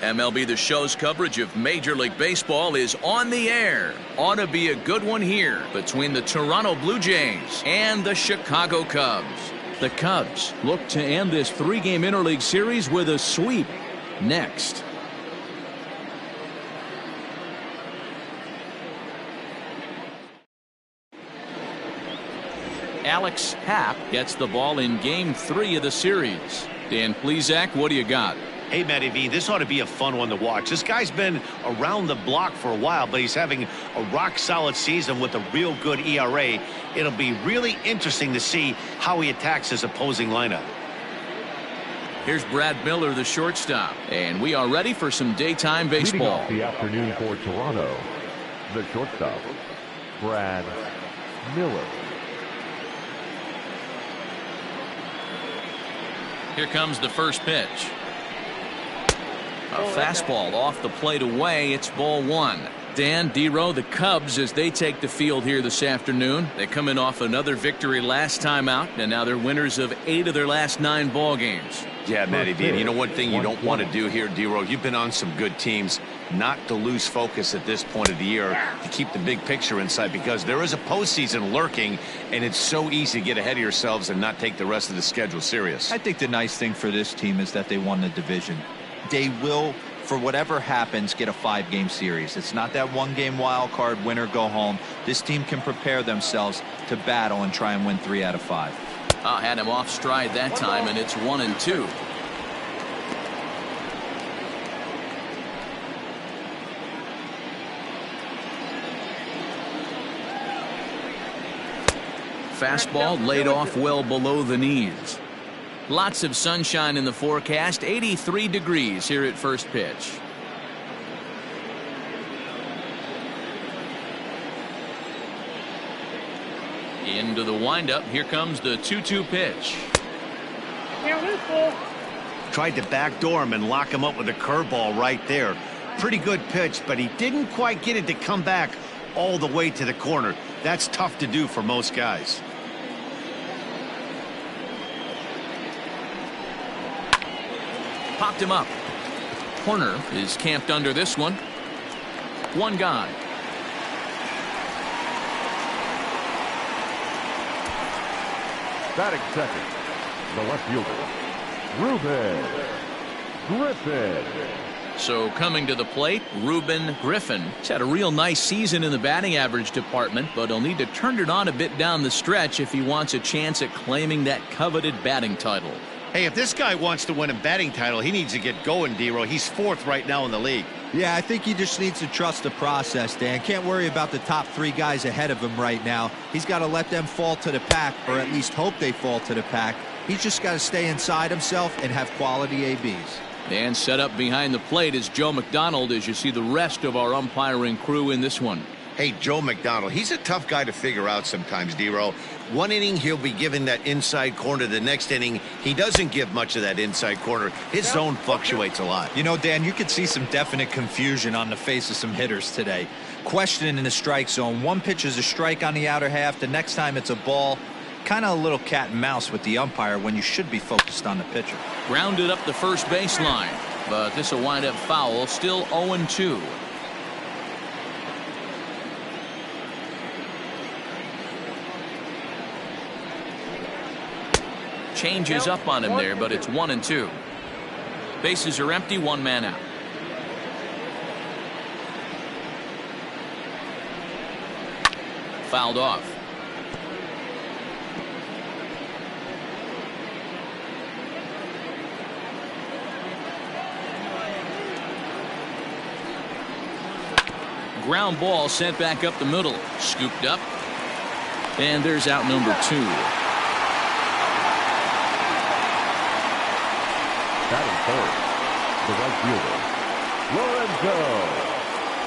MLB The Show's coverage of Major League Baseball is on the air. Ought to be a good one here between the Toronto Blue Jays and the Chicago Cubs. The Cubs look to end this three-game interleague series with a sweep. Next. Alex Happ gets the ball in Game 3 of the series. Dan Plesac, what do you got? Hey, Matty V, this ought to be a fun one to watch. This guy's been around the block for a while, but he's having a rock-solid season with a real good ERA. It'll be really interesting to see how he attacks his opposing lineup. Here's Brad Miller, the shortstop, and we are ready for some daytime baseball. Leading off the afternoon for Toronto, the shortstop, Brad Miller. Here comes the first pitch. A fastball off the plate away. It's ball one. Dan, D-Row, the Cubs, as they take the field here this afternoon. They come in off another victory last time out, and now they're winners of 8 of their last 9 ball games. Yeah, Matty V, you know one thing you don't want to do here, D-Row, you've been on some good teams, not to lose focus at this point of the year, to keep the big picture in sight, because there is a postseason lurking, and it's so easy to get ahead of yourselves and not take the rest of the schedule serious. I think the nice thing for this team is that they won the division. They will, for whatever happens, get a 5-game series. It's not that 1-game wild card, win or go home. This team can prepare themselves to battle and try and win 3 out of 5. Had him off stride that time, and it's 1-2. Fastball laid off well below the knees. Lots of sunshine in the forecast. 83 degrees here at first pitch. Into the windup. Here comes the 2-2 pitch. Tried to backdoor him and lock him up with a curveball right there. Pretty good pitch, but he didn't quite get it to come back all the way to the corner. That's tough to do for most guys. Popped him up. Corner is camped under this one. One gone. Batting second, the left fielder, Ruben Griffin. So coming to the plate, Ruben Griffin. He's had a real nice season in the batting average department, but he'll need to turn it on a bit down the stretch if he wants a chance at claiming that coveted batting title. Hey, if this guy wants to win a batting title, he needs to get going, D-Row. He's 4th right now in the league. Yeah, I think he just needs to trust the process, Dan. Can't worry about the top 3 guys ahead of him right now. He's got to let them fall to the pack, or at least hope they fall to the pack. He's just got to stay inside himself and have quality ABs. And set up behind the plate is Joe McDonald as you see the rest of our umpiring crew in this one. Hey, Joe McDonald, he's a tough guy to figure out sometimes, D-Row. One inning, he'll be giving that inside corner. The next inning, he doesn't give much of that inside corner. His zone fluctuates a lot. You know, Dan, you could see some definite confusion on the face of some hitters today. Questioning in the strike zone. One pitch is a strike on the outer half. The next time it's a ball. Kind of a little cat and mouse with the umpire when you should be focused on the pitcher. Grounded up the first baseline, but this will wind up foul. Still 0-2. Changes up on him there, but it's 1-2. Bases are empty, 1 man out. Fouled off. Ground ball sent back up the middle. Scooped up. And there's out number 2. Batting third, the right fielder, Lorenzo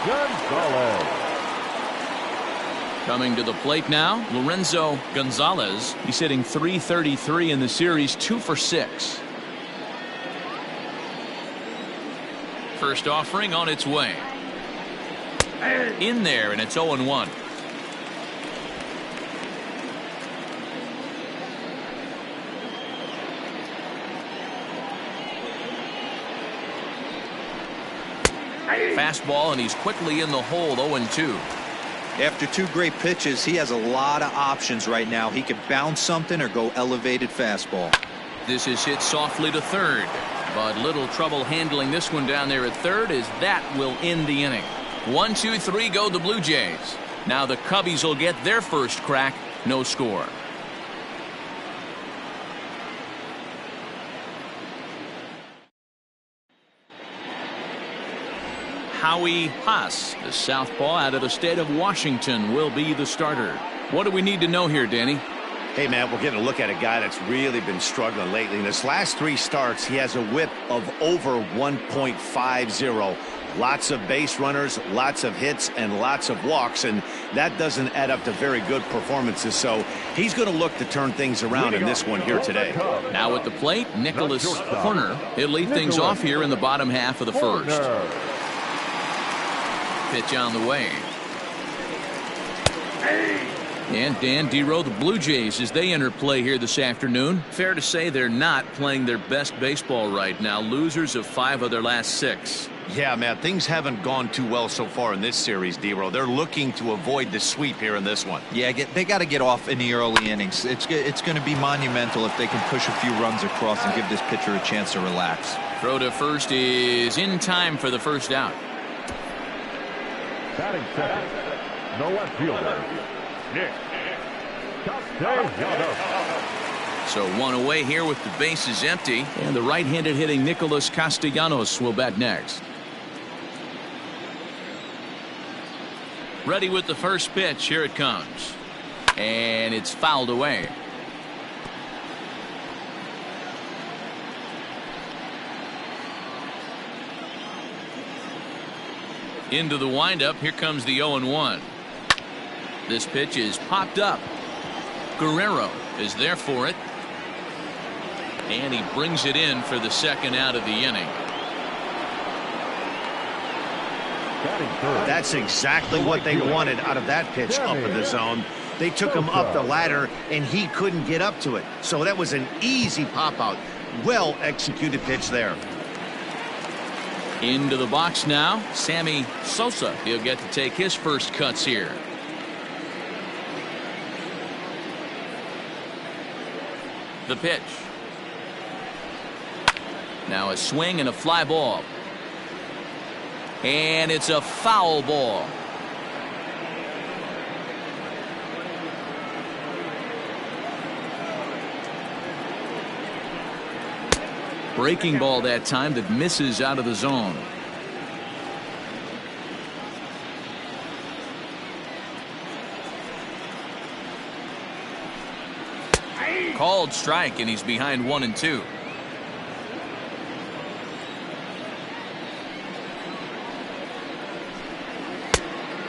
Gonzalez. Coming to the plate now, Lorenzo Gonzalez. He's hitting .333 in the series, 2 for 6. First offering on its way. In there, and it's 0-1. Fastball, and he's quickly in the hole, 0-2. After 2 great pitches, he has a lot of options right now. He could bounce something or go elevated fastball. This is hit softly to third, but little trouble handling this one down there at third, as that will end the inning. 1, 2, 3 go the Blue Jays. Now the Cubbies will get their first crack. No score. Howie Haas, the southpaw out of the state of Washington, will be the starter. What do we need to know here, Danny? Hey, man, we're getting a look at a guy that's really been struggling lately. In his last 3 starts, he has a whip of over 1.50. Lots of base runners, lots of hits, and lots of walks, and that doesn't add up to very good performances. So he's going to look to turn things around in this one here today. Now at the plate, Nicholas Horner. He'll lead things off here in the bottom half of the first. Pitch on the way. And Dan Dero, the Blue Jays, as they enter play here this afternoon, fair to say they're not playing their best baseball right now. Losers of 5 of their last 6. Yeah, man, things haven't gone too well so far in this series, Dero. They're looking to avoid the sweep here in this one. Yeah, they got to get off in the early innings. It's going to be monumental if they can push a few runs across and give this pitcher a chance to relax. Throw to first is in time for the first out. Batting second, no left fielder, Nick Castellanos. So 1 away here with the bases empty, and the right-handed hitting Nicholas Castellanos will bat next. Ready with the first pitch. Here it comes, and it's fouled away. Into the windup. Here comes the 0-1. This pitch is popped up. Guerrero is there for it, and he brings it in for the second out of the inning. That's exactly what they wanted out of that pitch up in the zone. They took him up the ladder, and he couldn't get up to it. So that was an easy pop-out. Well executed pitch there. Into the box now, Sammy Sosa. He'll get to take his first cuts here. The pitch. Now a swing and a fly ball. And it's a foul ball. Breaking ball that time that misses out of the zone. Called strike, and he's behind 1-2.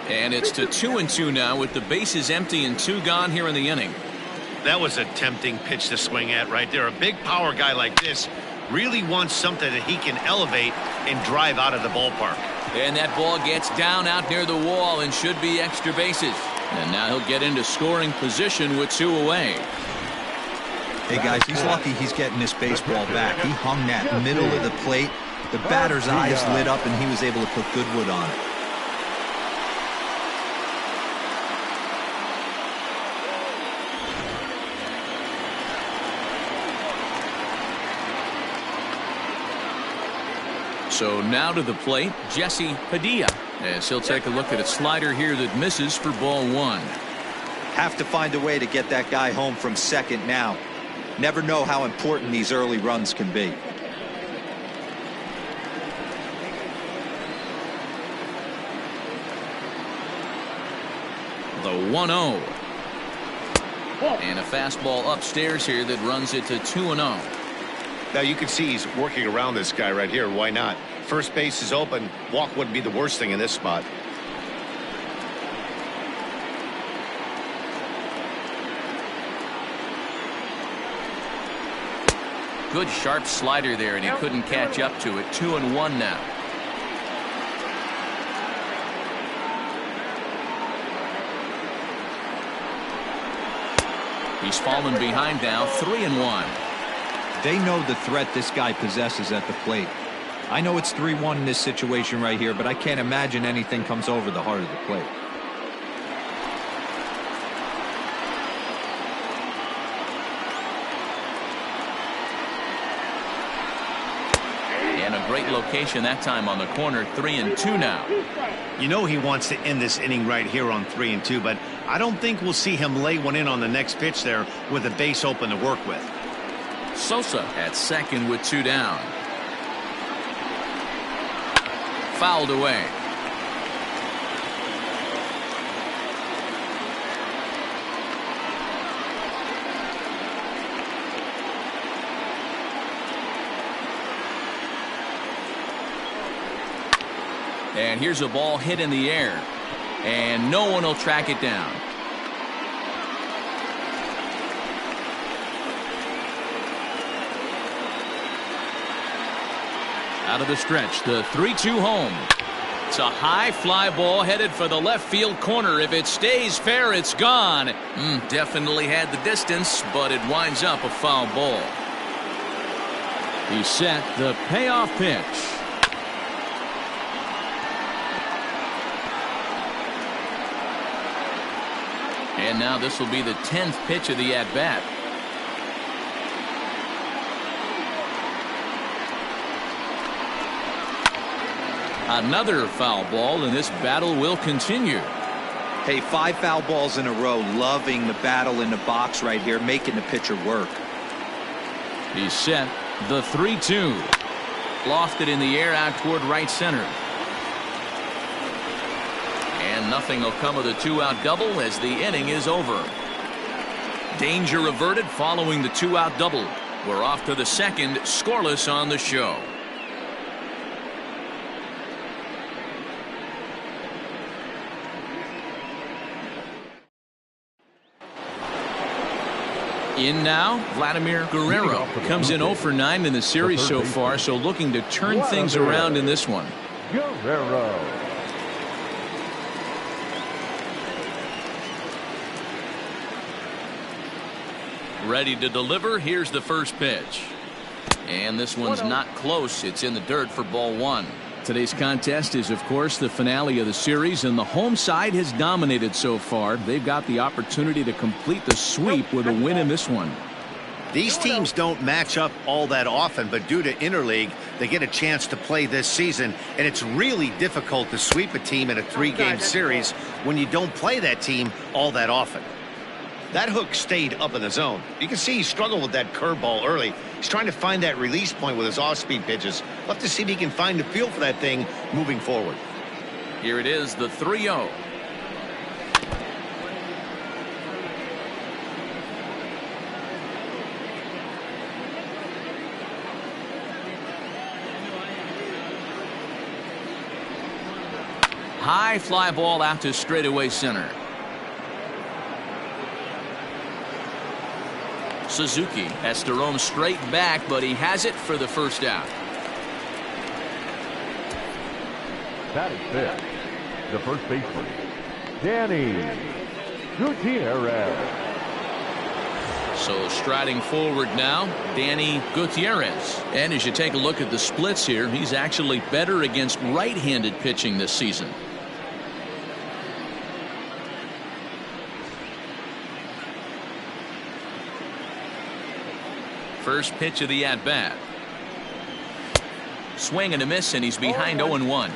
And it's to 2-2 now with the bases empty and 2 gone here in the inning. That was a tempting pitch to swing at right there. A big power guy like this really wants something that he can elevate and drive out of the ballpark. And that ball gets down out near the wall and should be extra bases. And now he'll get into scoring position with 2 away. Hey guys, he's lucky he's getting this baseball back. He hung that middle of the plate. The batter's eyes lit up and he was able to put good wood on it. So now to the plate, Jesse Padilla, as he'll take a look at a slider here that misses for ball 1. Have to find a way to get that guy home from second now. Never know how important these early runs can be. The 1-0. And a fastball upstairs here that runs it to 2-0. Now you can see he's working around this guy right here. Why not? First base is open. Walk wouldn't be the worst thing in this spot. Good sharp slider there, and he couldn't catch up to it. 2-1 now. He's fallen behind now. 3-1. They know the threat this guy possesses at the plate. I know it's 3-1 in this situation right here, but I can't imagine anything comes over the heart of the plate. And a great location that time on the corner. 3-2 now. You know he wants to end this inning right here on 3-2, but I don't think we'll see him lay one in on the next pitch there with a base open to work with. Sosa at second with 2 down. Fouled away. And here's a ball hit in the air, and no one will track it down. Out of the stretch, the 3-2 home. It's a high fly ball headed for the left field corner. If it stays fair, it's gone. Definitely had the distance, but it winds up a foul ball. He set the payoff pitch. And now this will be the 10th pitch of the at-bat. Another foul ball, and this battle will continue. Hey, 5 foul balls in a row. Loving the battle in the box right here, making the pitcher work. He's set the 3-2. Lofted in the air out toward right center. And nothing will come of the 2-out double as the inning is over. Danger averted following the 2-out double. We're off to the second, scoreless on the show. In now, Vladimir Guerrero comes in 0 for 9 in the series so far, so looking to turn things around in this one. Guerrero. Ready to deliver. Here's the first pitch. And this one's not close. It's in the dirt for ball 1. Today's contest is, of course, the finale of the series, and the home side has dominated so far. They've got the opportunity to complete the sweep with a win in this one. These teams don't match up all that often, but due to interleague, they get a chance to play this season, and it's really difficult to sweep a team in a 3-game series when you don't play that team all that often. That hook stayed up in the zone. You can see he struggled with that curveball early. He's trying to find that release point with his off-speed pitches. We'll have to see if he can find the feel for that thing moving forward. Here it is, the 3-0. High fly ball out to straightaway center. Suzuki has to roam straight back, but he has it for the first out. Batting fifth, the first baseman, Danny Gutierrez. So striding forward now, Danny Gutierrez. And as you take a look at the splits here, he's actually better against right-handed pitching this season. First pitch of the at-bat. Swing and a miss, and he's behind 0-1.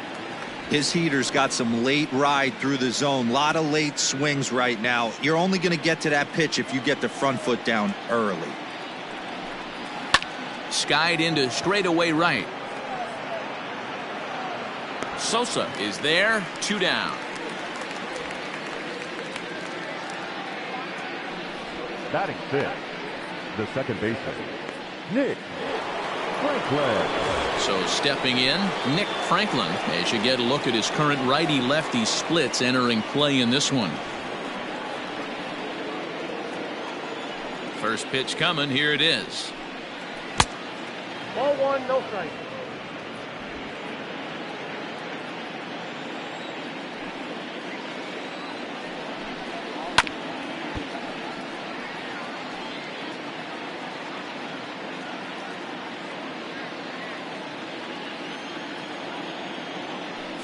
His heater's got some late ride through the zone. A lot of late swings right now. You're only going to get to that pitch if you get the front foot down early. Skied into straightaway right. Sosa is there, 2 down. Batting fifth, the second baseman, Nick Franklin. So stepping in, Nick Franklin, as you get a look at his current righty-lefty splits entering play in this one. First pitch coming, here it is. Ball 1, no strike.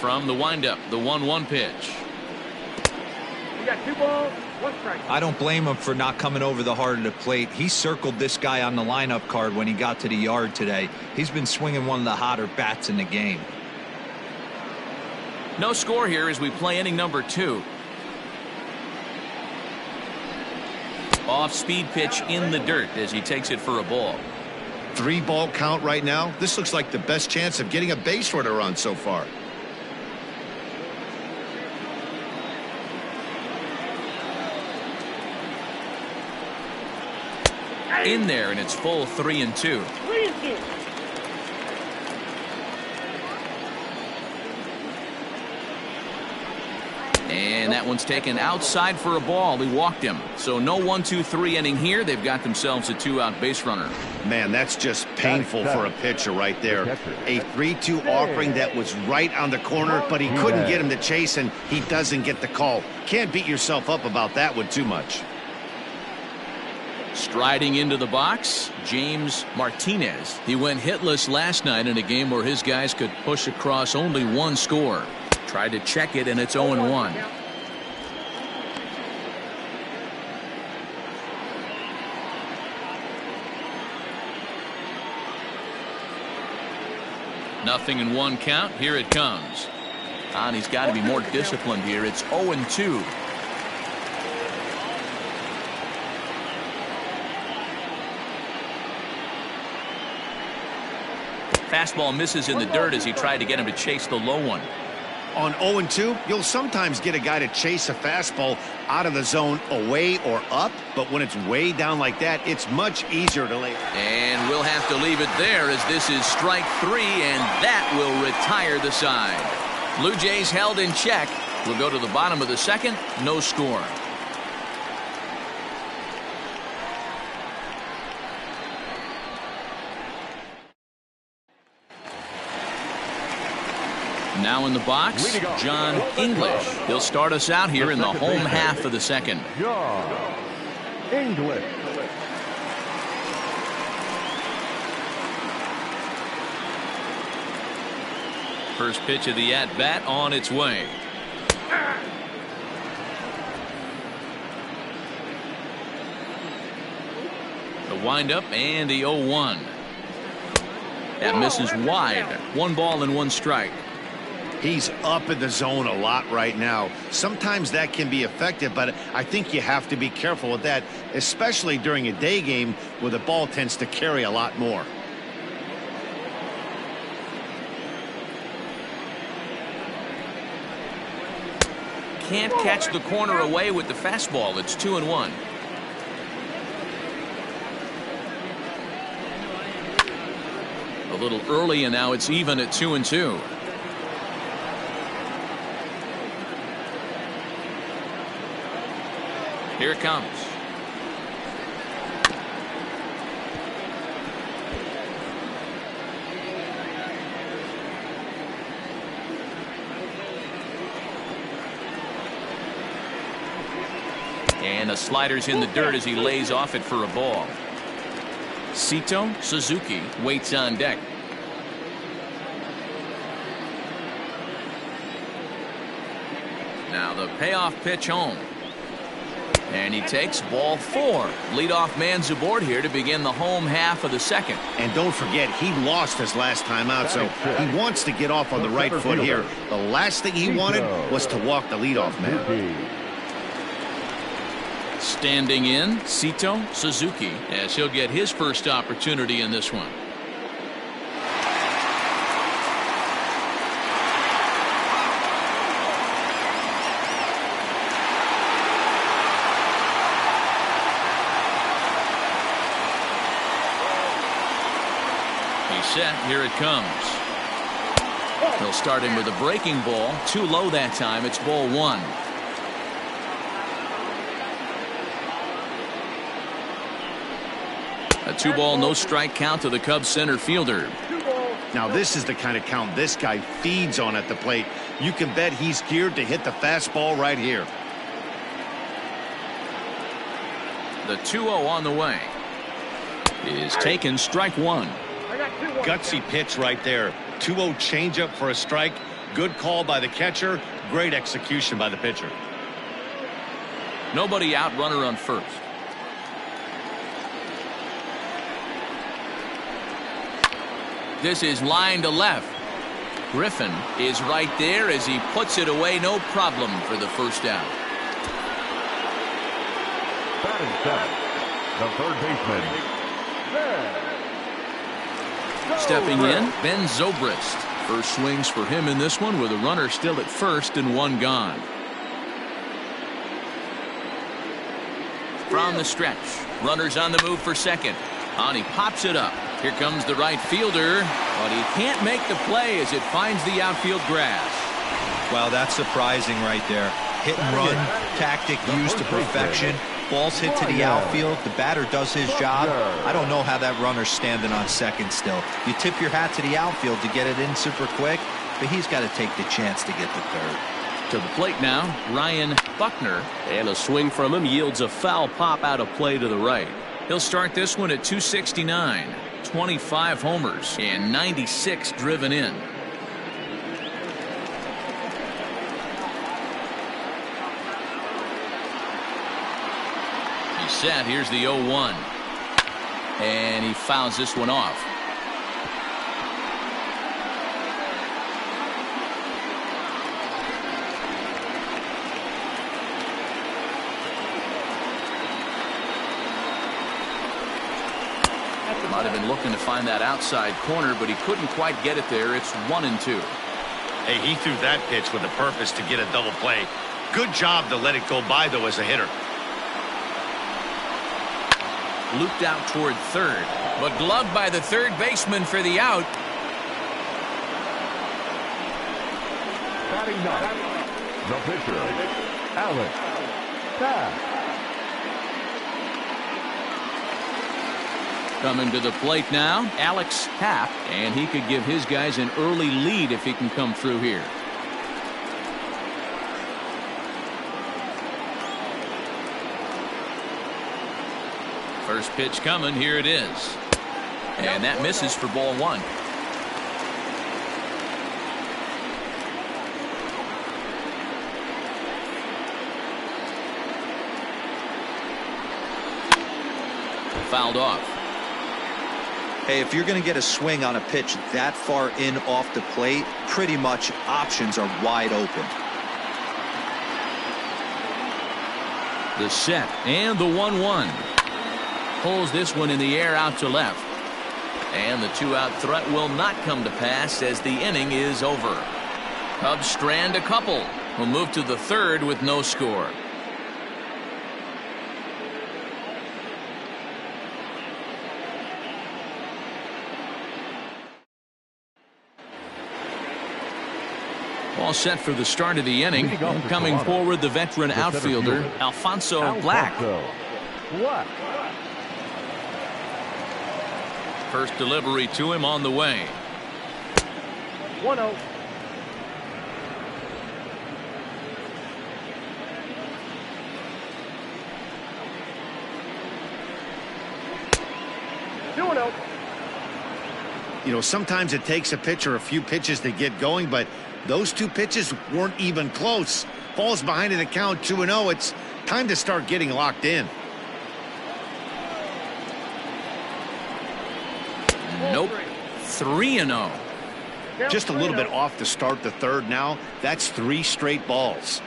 From the windup, the 1-1 pitch. You got 2 balls, 1 strike. I don't blame him for not coming over the heart of the plate. He circled this guy on the lineup card when he got to the yard today. He's been swinging one of the hotter bats in the game. No score here as we play inning number 2. Off-speed pitch in the dirt as he takes it for a ball. 3-ball count right now. This looks like the best chance of getting a base runner on so far. In there, and it's full 3-2. 3-2. And that one's taken outside for a ball. He walked him. So no 1-2-3 inning here. They've got themselves a 2-out base runner. Man, that's just painful for a pitcher right there. A 3-2 offering that was right on the corner, but he couldn't get him to chase, and he doesn't get the call. Can't beat yourself up about that one too much. Striding into the box, James Martinez. He went hitless last night in a game where his guys could push across only 1 score. Tried to check it, and it's 0-1. Nothing in 1 count. Here it comes. And he's got to be more disciplined here. It's 0-2. Fastball misses in the dirt as he tried to get him to chase the low one. On 0-2, you'll sometimes get a guy to chase a fastball out of the zone away or up, but when it's way down like that, it's much easier to lay. And we'll have to leave it there as this is strike 3, and that will retire the side. Blue Jays held in check. We'll go to the bottom of the 2nd. No score. Now in the box, John English. He'll start us out here in the home half of the 2nd. John English. First pitch of the at-bat on its way. The windup and the 0-1. That misses wide. 1 ball and 1 strike. He's up in the zone a lot right now. Sometimes that can be effective, but I think you have to be careful with that, especially during a day game where the ball tends to carry a lot more. Can't catch the corner away with the fastball. It's 2-1. A little early, and now it's even at 2-2. Here it comes. And the slider's in the dirt as he lays off it for a ball. Sito Suzuki waits on deck. Now the payoff pitch home. And he takes ball 4. Leadoff man's aboard here to begin the home half of the 2nd. And don't forget, he lost his last time out, so he wants to get off on the right foot here. The last thing he wanted was to walk the leadoff man. Standing in, Sito Suzuki, as he'll get his first opportunity in this one. Set. Here it comes. He'll start him with a breaking ball. Too low that time. It's ball 1. A 2-ball, no strike count to the Cubs center fielder. Now this is the kind of count this guy feeds on at the plate. You can bet he's geared to hit the fastball right here. The 2-0 on the way is taken. Strike 1. Gutsy pitch right there. 2-0 changeup for a strike. Good call by the catcher. Great execution by the pitcher. Nobody out, runner on first. This is line to left. Griffin is right there as he puts it away, no problem for the first out. Batting seventh, the third baseman. Stepping in, Ben Zobrist. First swings for him in this one with a runner still at first and one gone. From the stretch, runners on the move for second. On, he pops it up. Here comes the right fielder, but he can't make the play as it finds the outfield grass. Well, that's surprising right there. Hit and run tactic used to perfection. Ball's hit to the outfield. The batter does his job. I don't know how that runner's standing on second still. You tip your hat to the outfield to get it in super quick, but he's got to take the chance to get to third. To the plate now, Ryan Buckner. And a swing from him yields a foul pop out of play to the right. He'll start this one at 269. 25 homers and 96 driven in. He's set. Here's the 0-1. And he fouls this one off. Might have been looking to find that outside corner, but he couldn't quite get it there. It's 1-2. Hey, he threw that pitch with a purpose to get a double play. Good job to let it go by, though, as a hitter. Looped out toward third, but gloved by the third baseman for the out. Batting ninth, the pitcher, Alex Taft. Coming to the plate now, Alex Taft, and he could give his guys an early lead if he can come through here. First pitch coming, here it is. And that misses for ball one. Fouled off. Hey, if you're going to get a swing on a pitch that far in off the plate, pretty much options are wide open. The set and the 1-1. Pulls this one in the air out to left. And the two-out threat will not come to pass as the inning is over. Cubs strand a couple. Will move to the third with no score. All set for the start of the inning. Coming forward, the veteran outfielder, Alfonso Black. First delivery to him on the way. 1-0. You know, sometimes it takes a pitcher a few pitches to get going, but those two pitches weren't even close. Ball's behind in the count 2-0. It's time to start getting locked in. Nope. 3-0. Just a little bit off to start the third now. That's 3 straight balls.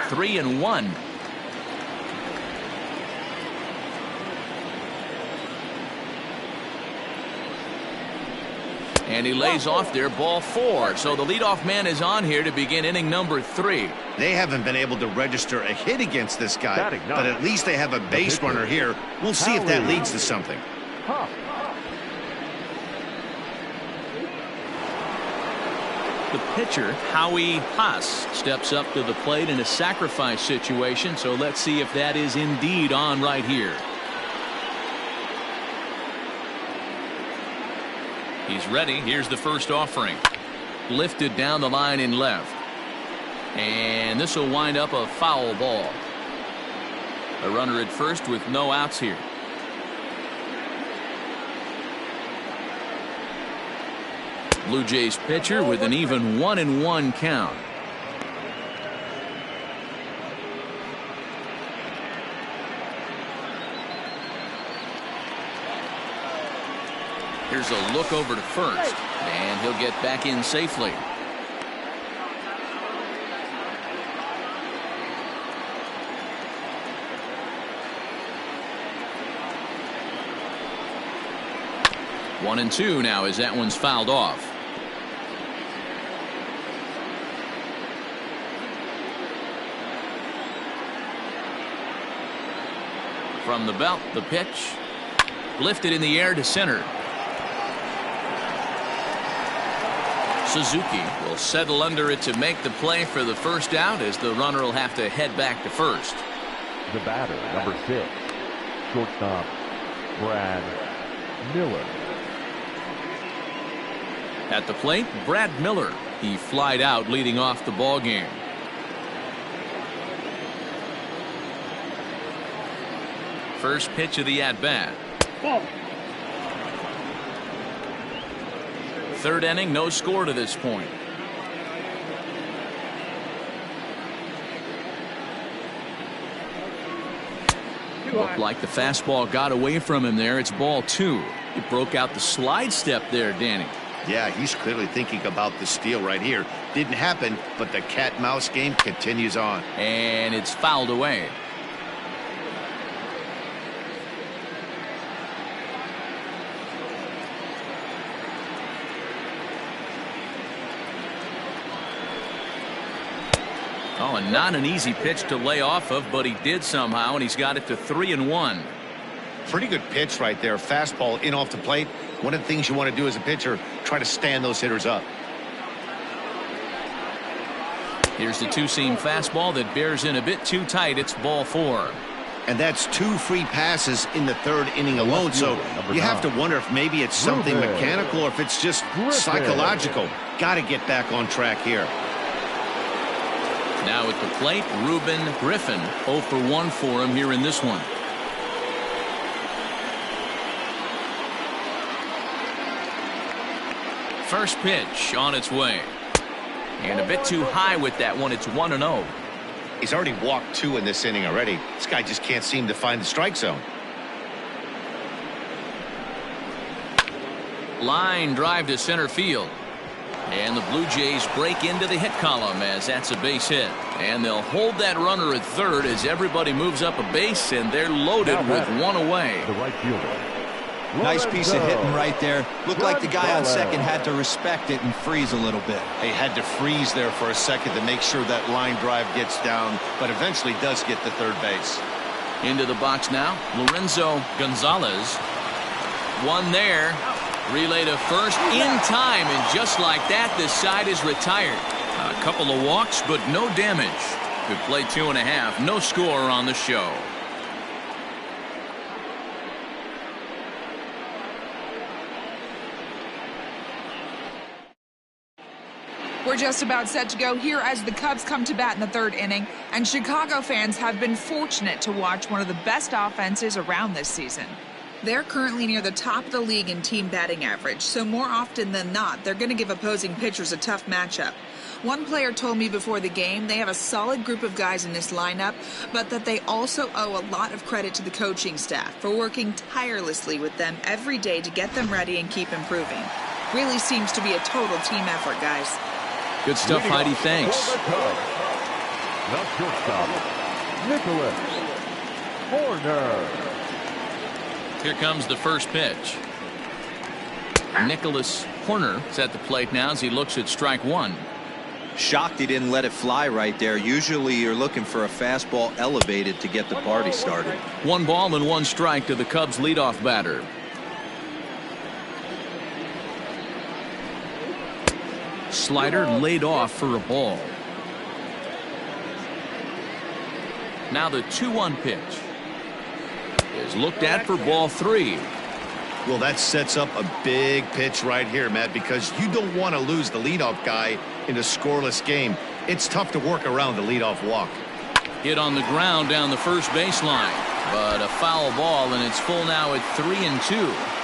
Three and one. And he lays off there, ball 4. So the leadoff man is on here to begin inning number 3. They haven't been able to register a hit against this guy, but at least they have a base runner here. We'll see if that leads to something. The pitcher, Howie Haas, steps up to the plate in a sacrifice situation. So let's see if that is indeed on right here. He's ready. Here's the first offering. Lifted down the line in left. And this will wind up a foul ball. A runner at first with no outs here. Blue Jays pitcher with an even 1-1 count. Here's a look over to first, and he'll get back in safely. One and two now as that one's fouled off. From the belt, the pitch lifted in the air to center. Suzuki will settle under it to make the play for the first out, as the runner will have to head back to first. The batter, number 6, shortstop, Brad Miller. At the plate, Brad Miller. He flied out leading off the ball game. First pitch of the at-bat. Third inning, no score to this point. Looked like the fastball got away from him there. It's ball 2. He broke out the slide step there, Danny. Yeah, he's clearly thinking about the steal right here. Didn't happen, but the cat-mouse game continues on. And it's fouled away. Oh, and not an easy pitch to lay off of, but he did somehow, and he's got it to 3-1. Pretty good pitch right there. Fastball in off the plate. One of the things you want to do as a pitcher, try to stand those hitters up. Here's the two-seam fastball that bears in a bit too tight. It's ball 4. And that's 2 free passes in the 3rd inning alone. So you have to wonder if maybe it's something mechanical or if it's just psychological. Got to get back on track here. Now at the plate, Ruben Griffin. 0 for 1 for him here in this one. First pitch on its way. And a bit too high with that one. It's 1-0. He's already walked 2 in this inning already. This guy just can't seem to find the strike zone. Line drive to center field. And the Blue Jays break into the hit column as that's a base hit. And they'll hold that runner at third as everybody moves up a base, and they're loaded with one away. The right fielder. Nice piece of hitting right there. Looked like the guy on second had to respect it and freeze a little bit. He had to freeze there for a second to make sure that line drive gets down, but eventually does get to third base. Into the box now, Lorenzo Gonzalez. One there. Relay to first in time, and just like that, this side is retired. A couple of walks, but no damage. Good play, 2.5. No score on the show. We're just about set to go here as the Cubs come to bat in the 3rd inning, and Chicago fans have been fortunate to watch one of the best offenses around this season. They're currently near the top of the league in team batting average, so more often than not, they're going to give opposing pitchers a tough matchup. One player told me before the game they have a solid group of guys in this lineup, but that they also owe a lot of credit to the coaching staff for working tirelessly with them every day to get them ready and keep improving. Really seems to be a total team effort, guys. Good stuff, Heidi. Thanks. The shortstop, Nicholas Horner. Here comes the first pitch. Nicholas Horner is at the plate now as he looks at strike 1. Shocked he didn't let it fly right there. Usually you're looking for a fastball elevated to get the party started. 1 ball and 1 strike to the Cubs leadoff batter. Slider laid off for a ball. Now the 2-1 pitch is looked at for ball 3. Well, that sets up a big pitch right here, Matt, because you don't want to lose the leadoff guy in a scoreless game. it's tough to work around the leadoff walk. Hit on the ground down the first baseline, but a foul ball, and it's full now at 3-2.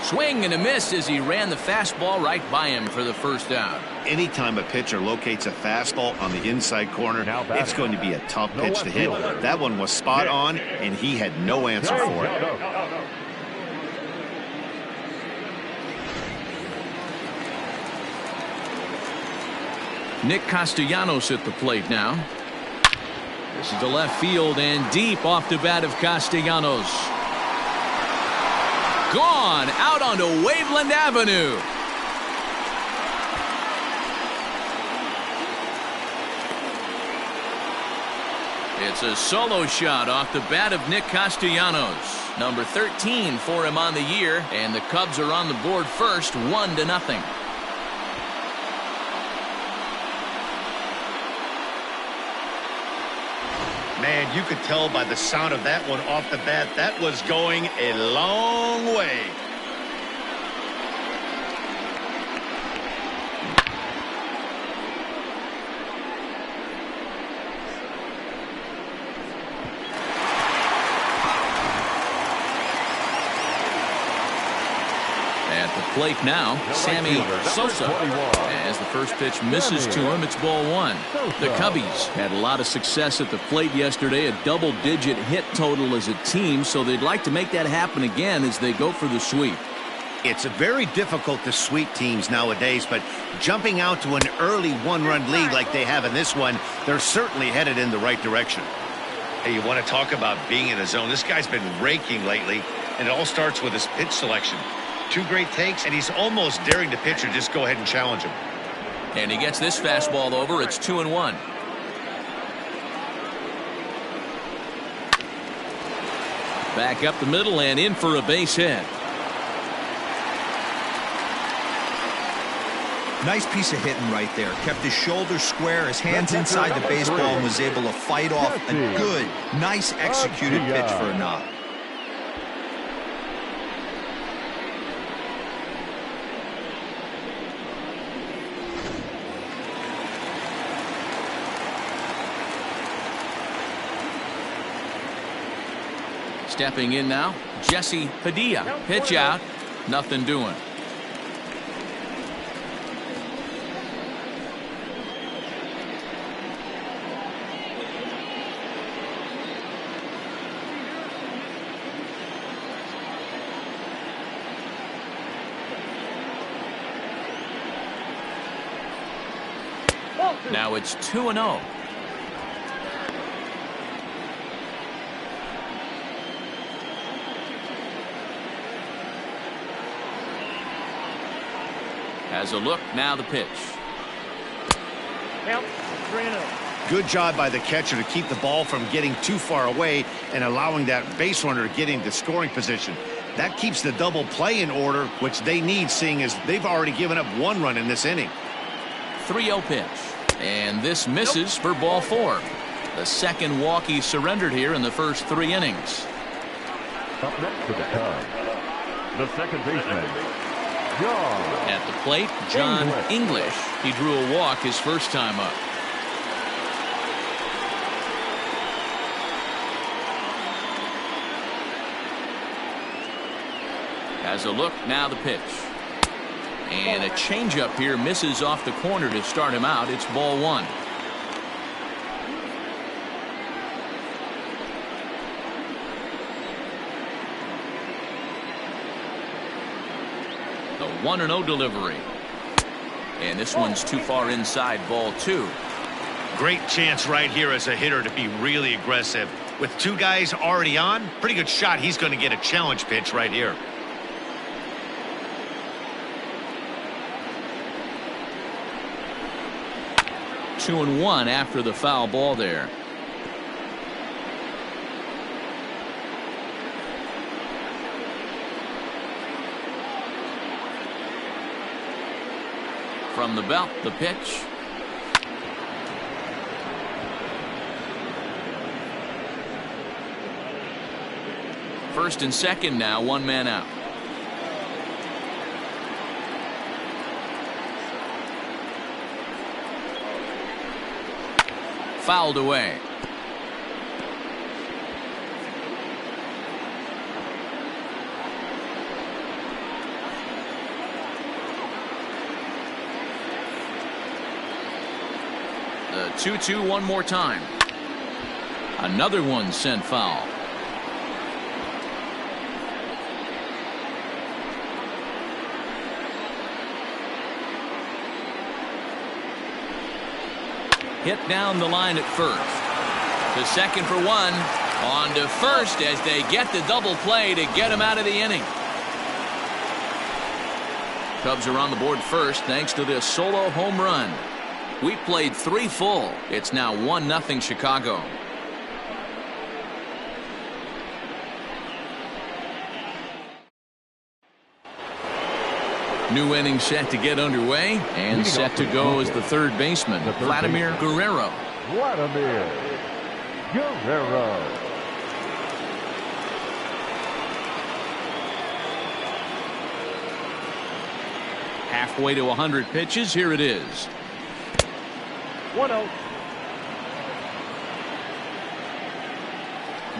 Swing and a miss as he ran the fastball right by him for the first out. Anytime a pitcher locates a fastball on the inside corner, it's going to be a tough pitch to hit. That one was spot on, and he had no answer for it. Nick Castellanos at the plate now. This is to left field and deep off the bat of Castellanos. Gone out onto Waveland Avenue. It's a solo shot off the bat of Nick Castellanos. Number 13 for him on the year, and the Cubs are on the board first, 1-0. Man, you could tell by the sound of that one off the bat, that was going a long way. At the plate now, Sammy Sosa. As the first pitch misses to him, it's ball one. The Cubbies had a lot of success at the plate yesterday, a double-digit hit total as a team, so they'd like to make that happen again as they go for the sweep. It's very difficult to sweep teams nowadays, but jumping out to an early one-run lead like they have in this one, they're certainly headed in the right direction. Hey, you want to talk about being in a zone? This guy's been raking lately, and it all starts with his pitch selection. 2 great takes, and he's almost daring the pitcher just go ahead and challenge him. And he gets this fastball over. It's 2-1. Back up the middle and in for a base hit. Nice piece of hitting right there. Kept his shoulders square, his hands inside the baseball, and was able to fight off a good, nice executed pitch for a knock. Stepping in now, Jesse Padilla. Pitch out, nothing doing. Now it's 2-0. Has a look, now the pitch. Good job by the catcher to keep the ball from getting too far away and allowing that base runner to get into scoring position. That keeps the double play in order, which they need, seeing as they've already given up 1 run in this inning. 3-0 pitch. And this misses for ball 4. The second walk he surrendered here in the first 3 innings. Up next for the Cubs, the second baseman, John. At the plate, John English. He drew a walk his first time up. Has a look, now the pitch. And a changeup here misses off the corner to start him out. It's ball 1. The 1-0 delivery. And this one's too far inside, ball 2. Great chance right here as a hitter to be really aggressive. With 2 guys already on, pretty good shot. He's going to get a challenge pitch right here. Two and 1 after the foul ball there. From the belt, the pitch. First and second now, 1 man out. fouled away. The 2-2 one more time. Another one sent foul. Hit down the line at first. To second for one. On to first as they get the double play to get him out of the inning. Cubs are on the board first thanks to this solo home run. We played 3 full. It's now 1-0 Chicago. New inning set to get underway, and set to go as the third baseman, Vladimir Guerrero. Vladimir Guerrero. Halfway to 100 pitches, here it is. 1-0.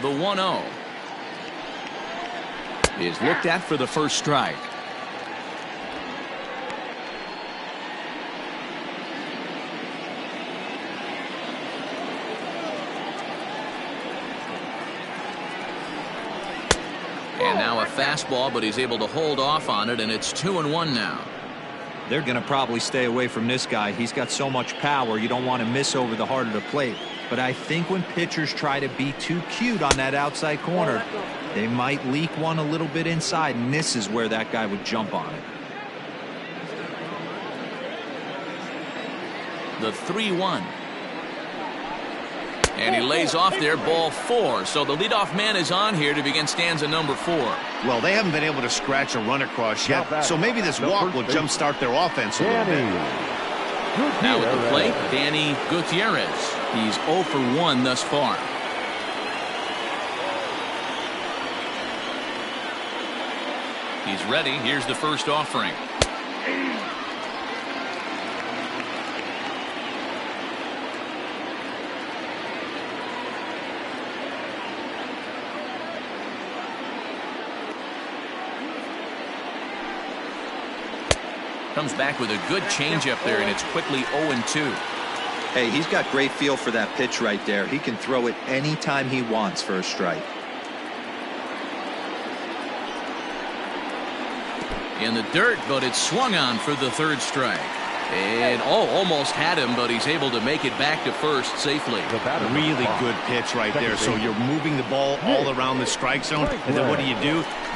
The 1-0 is looked at for the first strike. And now a fastball, but he's able to hold off on it, and it's 2-1 now. They're going to probably stay away from this guy. He's got so much power, you don't want to miss over the heart of the plate. But I think when pitchers try to be too cute on that outside corner, they might leak one a little bit inside, and this is where that guy would jump on it. The 3-1. And he lays off there, ball 4. So the leadoff man is on here to begin stanza number 4. Well, they haven't been able to scratch a run across yet, so maybe this walk will jumpstart their offense a little bit. Now at the plate, Danny Gutierrez. He's 0 for 1 thus far. He's ready. Here's the first offering. Comes back with a good changeup there, and it's quickly 0-2. Hey, he's got great feel for that pitch right there. He can throw it anytime he wants for a strike. In the dirt, but it's swung on for the third strike. And almost had him, but he's able to make it back to first safely. Really good pitch right there. So you're moving the ball all around the strike zone, and then what do?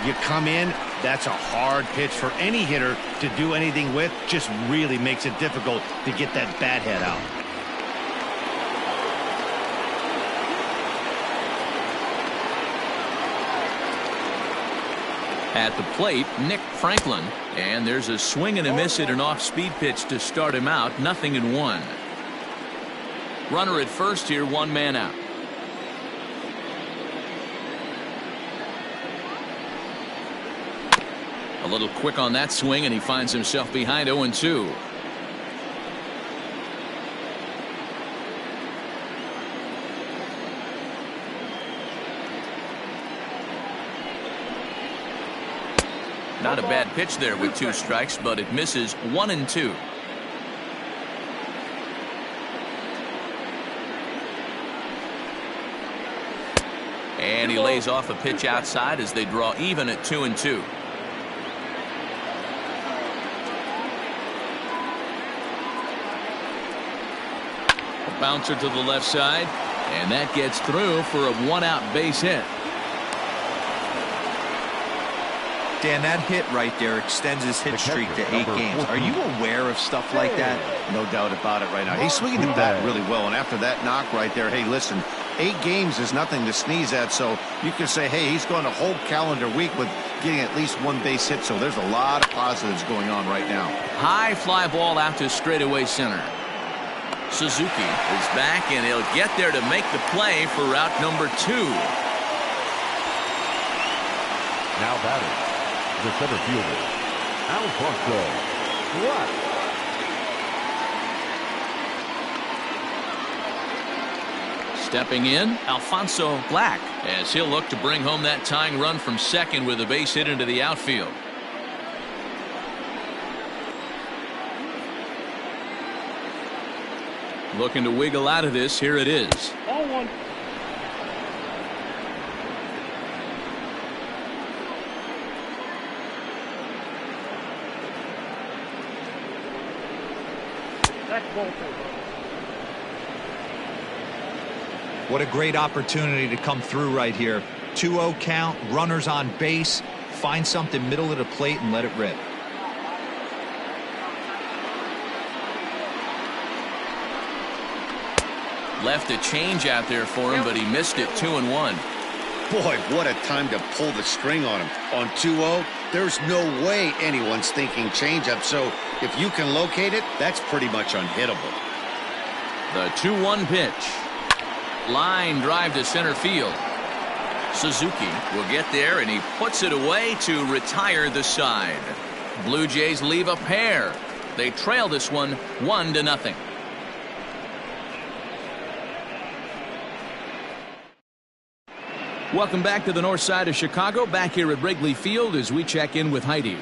You come in. That's a hard pitch for any hitter to do anything with. Just really makes it difficult to get that bat head out. At the plate, Nick Franklin. And there's a swing and a miss at an off-speed pitch to start him out. 0-1. Runner at first here, 1 man out. A little quick on that swing, and he finds himself behind 0-2. Not a bad pitch there with 2 strikes, but it misses 1-2. And he lays off a pitch outside as they draw even at 2-2. A bouncer to the left side, and that gets through for a 1-out base hit. Dan, that hit right there extends his hit streak to 8 games. Are you aware of stuff like that? No doubt about it right now. He's swinging the bat really well, and after that knock right there, hey, listen, 8 games is nothing to sneeze at, so you can say, hey, he's going a whole calendar week with getting at least 1 base hit, so there's a lot of positives going on right now. High fly ball out to straightaway center. Suzuki is back, and he'll get there to make the play for route number 2. Now batting, the center fielder, Alfonso. What? Stepping in, Alfonso Black, as he'll look to bring home that tying run from second with a base hit into the outfield. Looking to wiggle out of this. Here it is. Ball one. That's ball two. What a great opportunity to come through right here. 2-0 count, runners on base. Find something middle of the plate and let it rip. Left a change out there for him, but he missed it. 2-1. Boy, what a time to pull the string on him. On 2-0, there's no way anyone's thinking changeup. So if you can locate it, that's pretty much unhittable. The 2-1 pitch. Line drive to center field. Suzuki will get there, and he puts it away to retire the side. Blue Jays leave a pair. They trail this one 1-0. Welcome back to the north side of Chicago, back here at Wrigley Field as we check in with Heidi.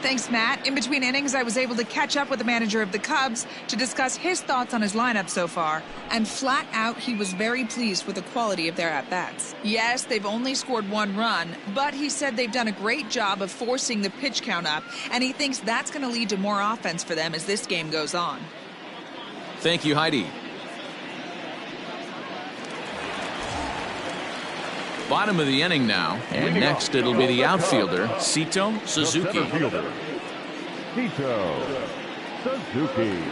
Thanks, Matt. In between innings, I was able to catch up with the manager of the Cubs to discuss his thoughts on his lineup so far. And flat out, he was very pleased with the quality of their at-bats. Yes, they've only scored 1 run, but he said they've done a great job of forcing the pitch count up, and he thinks that's going to lead to more offense for them as this game goes on. Thank you, Heidi. Bottom of the inning now, and next it'll be the outfielder, Sito Suzuki. Sito Suzuki.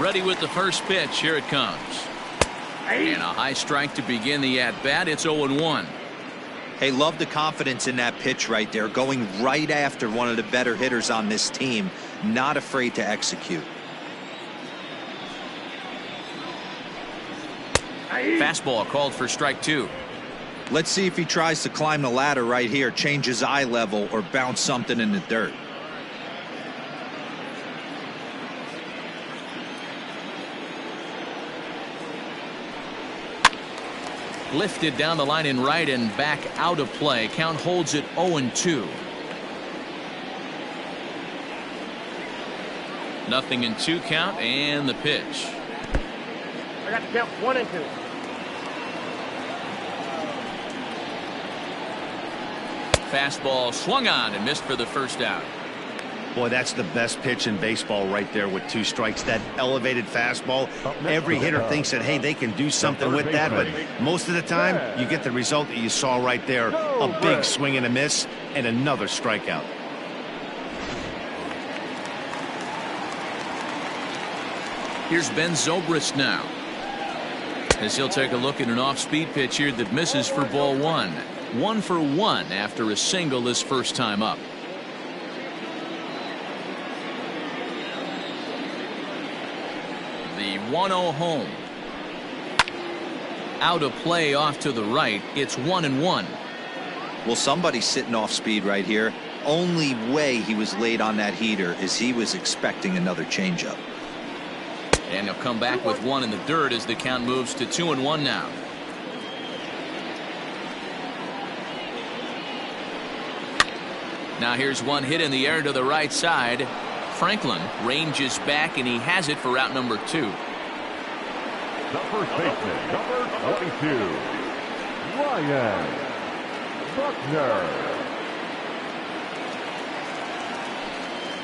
Ready with the first pitch. Here it comes. And a high strike to begin the at-bat. It's 0-1. Hey, love the confidence in that pitch right there, going right after one of the better hitters on this team, not afraid to execute. Fastball called for strike 2. Let's see if he tries to climb the ladder right here, change his eye level, or bounce something in the dirt. Lifted down the line in right and back out of play. Count holds it 0-2. Nothing in 2 count, and the pitch. I got to count 1 and 2. Fastball swung on and missed for the first out. Boy, that's the best pitch in baseball right there with 2 strikes. That elevated fastball. Every hitter thinks that, hey, they can do something with that, but most of the time you get the result that you saw right there. A big swing and a miss and another strikeout. Here's Ben Zobrist now, as he'll take a look at an off-speed pitch here that misses for ball 1. 1 for 1 after a single this first time up. The 1-0 home. Out of play off to the right. It's 1-1. Well, somebody's sitting off speed right here. Only way he was late on that heater is he was expecting another changeup. And he'll come back with 1 in the dirt as the count moves to 2-1 now. Now here's one hit in the air to the right side. Franklin ranges back, and he has it for route number 2. The first baseman, number 22, Ryan Buckner.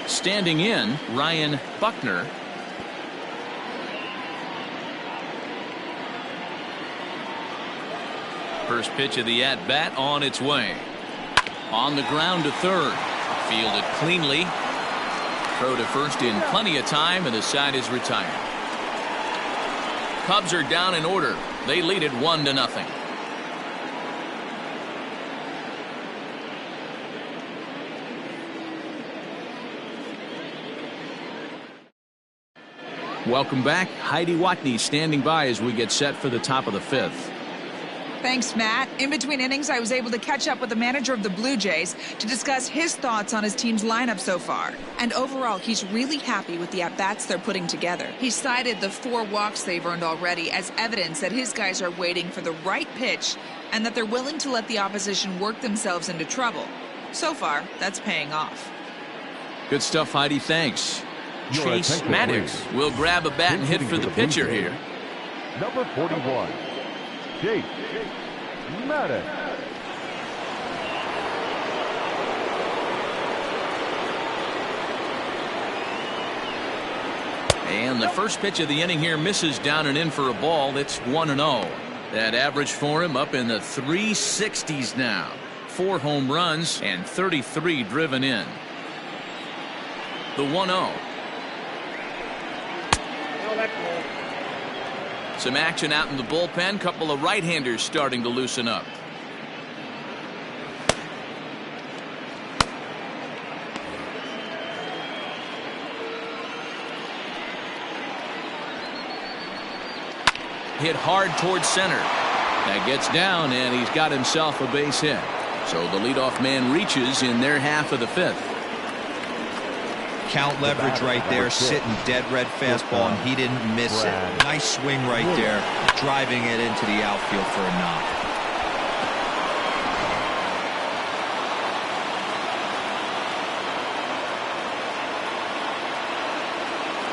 Standing in, Ryan Buckner. First pitch of the at-bat on its way. On the ground to third. Fielded cleanly. Throw to first in plenty of time, and the side is retired. Cubs are down in order. They lead it 1-0. Welcome back. Heidi Watney standing by as we get set for the top of the 5th. Thanks, Matt. In between innings, I was able to catch up with the manager of the Blue Jays to discuss his thoughts on his team's lineup so far. And overall, he's really happy with the at-bats they're putting together. He cited the 4 walks they've earned already as evidence that his guys are waiting for the right pitch and that they're willing to let the opposition work themselves into trouble. So far, that's paying off. Good stuff, Heidi. Thanks. Chase Maddox will grab a bat and hit for the pitcher here. Number 41, Chase Maddox. And the first pitch of the inning here misses down and in for a ball. It's 1-0. That average for him up in the 360s now. 4 home runs and 33 driven in. The 1-0. Some action out in the bullpen. Couple of right-handers starting to loosen up. Hit hard towards center. That gets down, and he's got himself a base hit. So the leadoff man reaches in their half of the 5th. Count leverage right there, sitting dead red fastball, and he didn't miss it. Nice swing right there, driving it into the outfield for a knock.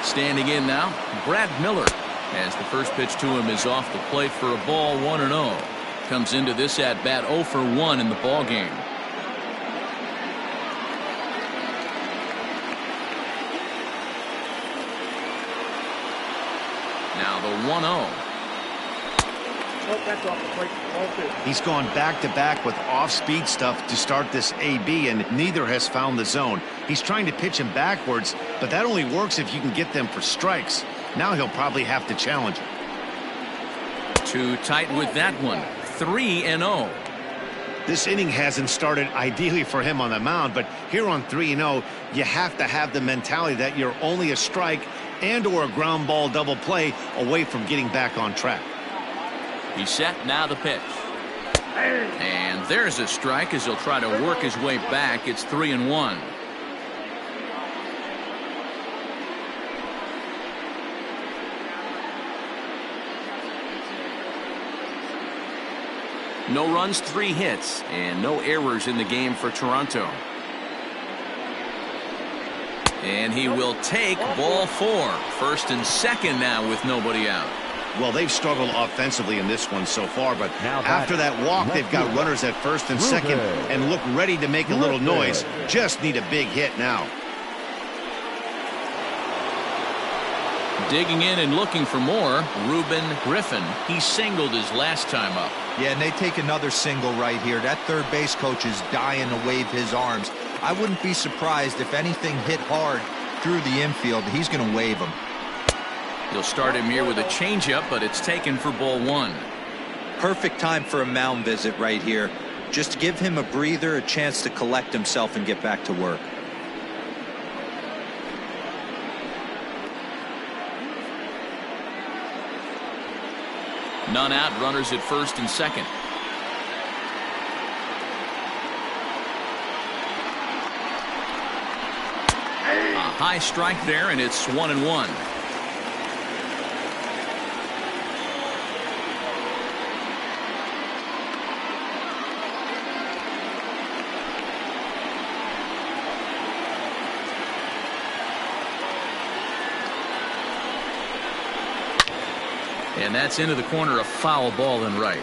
Standing in now, Brad Miller, as the first pitch to him is off the plate for a ball. 1-0. Comes into this at bat 0 for 1 in the ball game. Now the 1-0. He's gone back-to-back with off-speed stuff to start this AB, and neither has found the zone. He's trying to pitch him backwards, but that only works if you can get them for strikes. Now he'll probably have to challenge him. Too tight with that one. 3-0. This inning hasn't started ideally for him on the mound, but here on 3-0, you have to have the mentality that you're only a strike and or a ground ball double play away from getting back on track. He's set. Now the pitch. And there's a strike as he'll try to work his way back. It's 3-1. No runs, 3 hits, and no errors in the game for Toronto. And he will take ball 4. First and second now with nobody out. Well, they've struggled offensively in this one so far, but after that walk, they've got runners at first and second and look ready to make a little noise. Just need a big hit now. Digging in and looking for more, Ruben Griffin. He singled his last time up. Yeah, and they take another single right here. That third base coach is dying to wave his arms. I wouldn't be surprised if anything hit hard through the infield. He's going to wave them. He'll start him here with a changeup, but it's taken for ball 1. Perfect time for a mound visit right here. Just to give him a breather, a chance to collect himself and get back to work. None out, runners at first and second. A high strike there, and it's 1-1. And that's into the corner, a foul ball and right.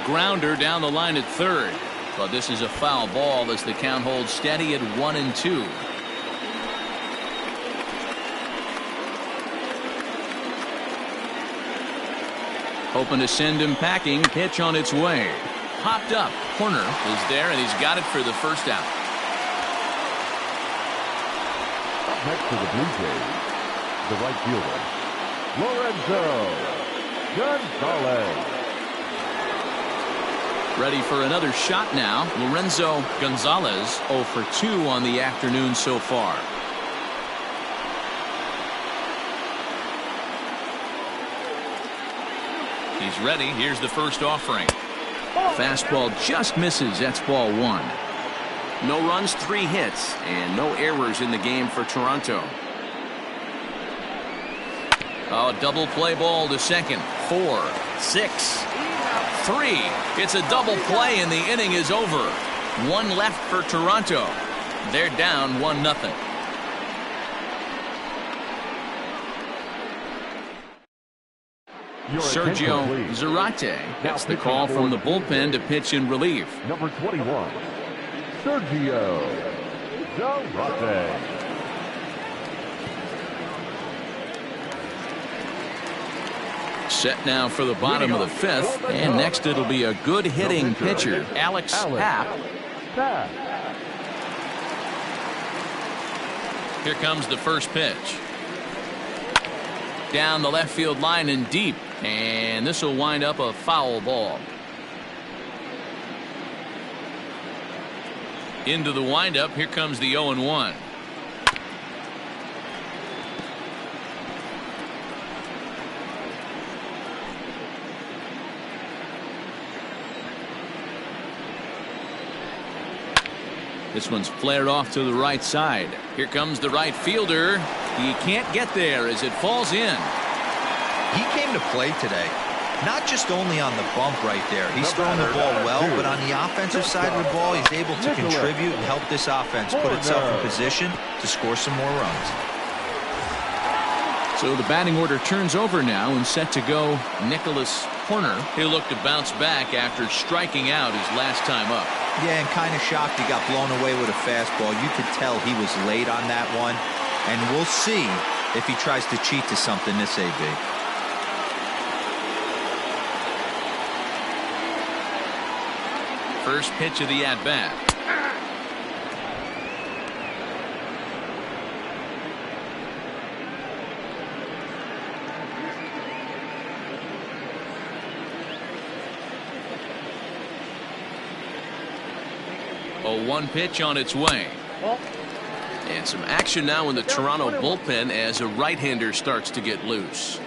Grounder down the line at third. But this is a foul ball as the count holds steady at 1-2. Hoping to send him packing. Pitch on its way. Popped up. Corner is there, and he's got it for the first out. Up next to the Blue Jays, the right fielder, Lorenzo Gonzalez. Ready for another shot now. Lorenzo Gonzalez 0 for 2 on the afternoon so far. He's ready. Here's the first offering. Fastball just misses. That's ball 1. No runs, 3 hits, and no errors in the game for Toronto. Oh, double play ball to second. 4, 6, 3. It's a double play, and the inning is over. 1 left for Toronto. They're down 1-0. Sergio Zarate gets the call from the bullpen to pitch in relief. Number 21, Sergio Zarate. Set now for the bottom of the 5th, and next it'll be a good hitting pitcher, Alex Happ. Here comes the first pitch. Down the left field line and deep, and this will wind up a foul ball. Into the windup, here comes the 0-1. This one's flared off to the right side. Here comes the right fielder. He can't get there as it falls in. He came to play today, not just only on the bump right there. He's throwing the ball well, but on the offensive side of the ball, he's able to contribute and help this offense put itself in position to score some more runs. So the batting order turns over now, and set to go Nicholas Horner. He'll look to bounce back after striking out his last time up. Yeah, and kind of shocked he got blown away with a fastball. You could tell he was late on that one, and we'll see if he tries to cheat to something this AB. First pitch of the at-bat. A 1 pitch on its way. And some action now in the Toronto bullpen as a right-hander starts to get loose.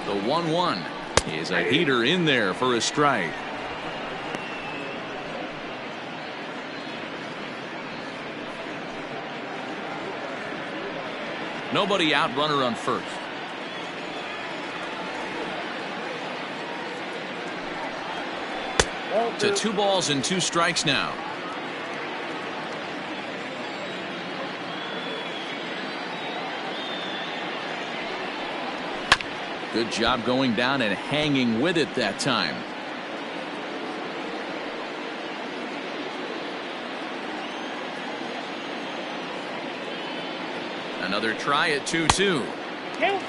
The 1-1 is a heater in there for a strike. Nobody out, runner on first. To 2 balls and 2 strikes now. Good job going down and hanging with it that time. Another try at 2-2.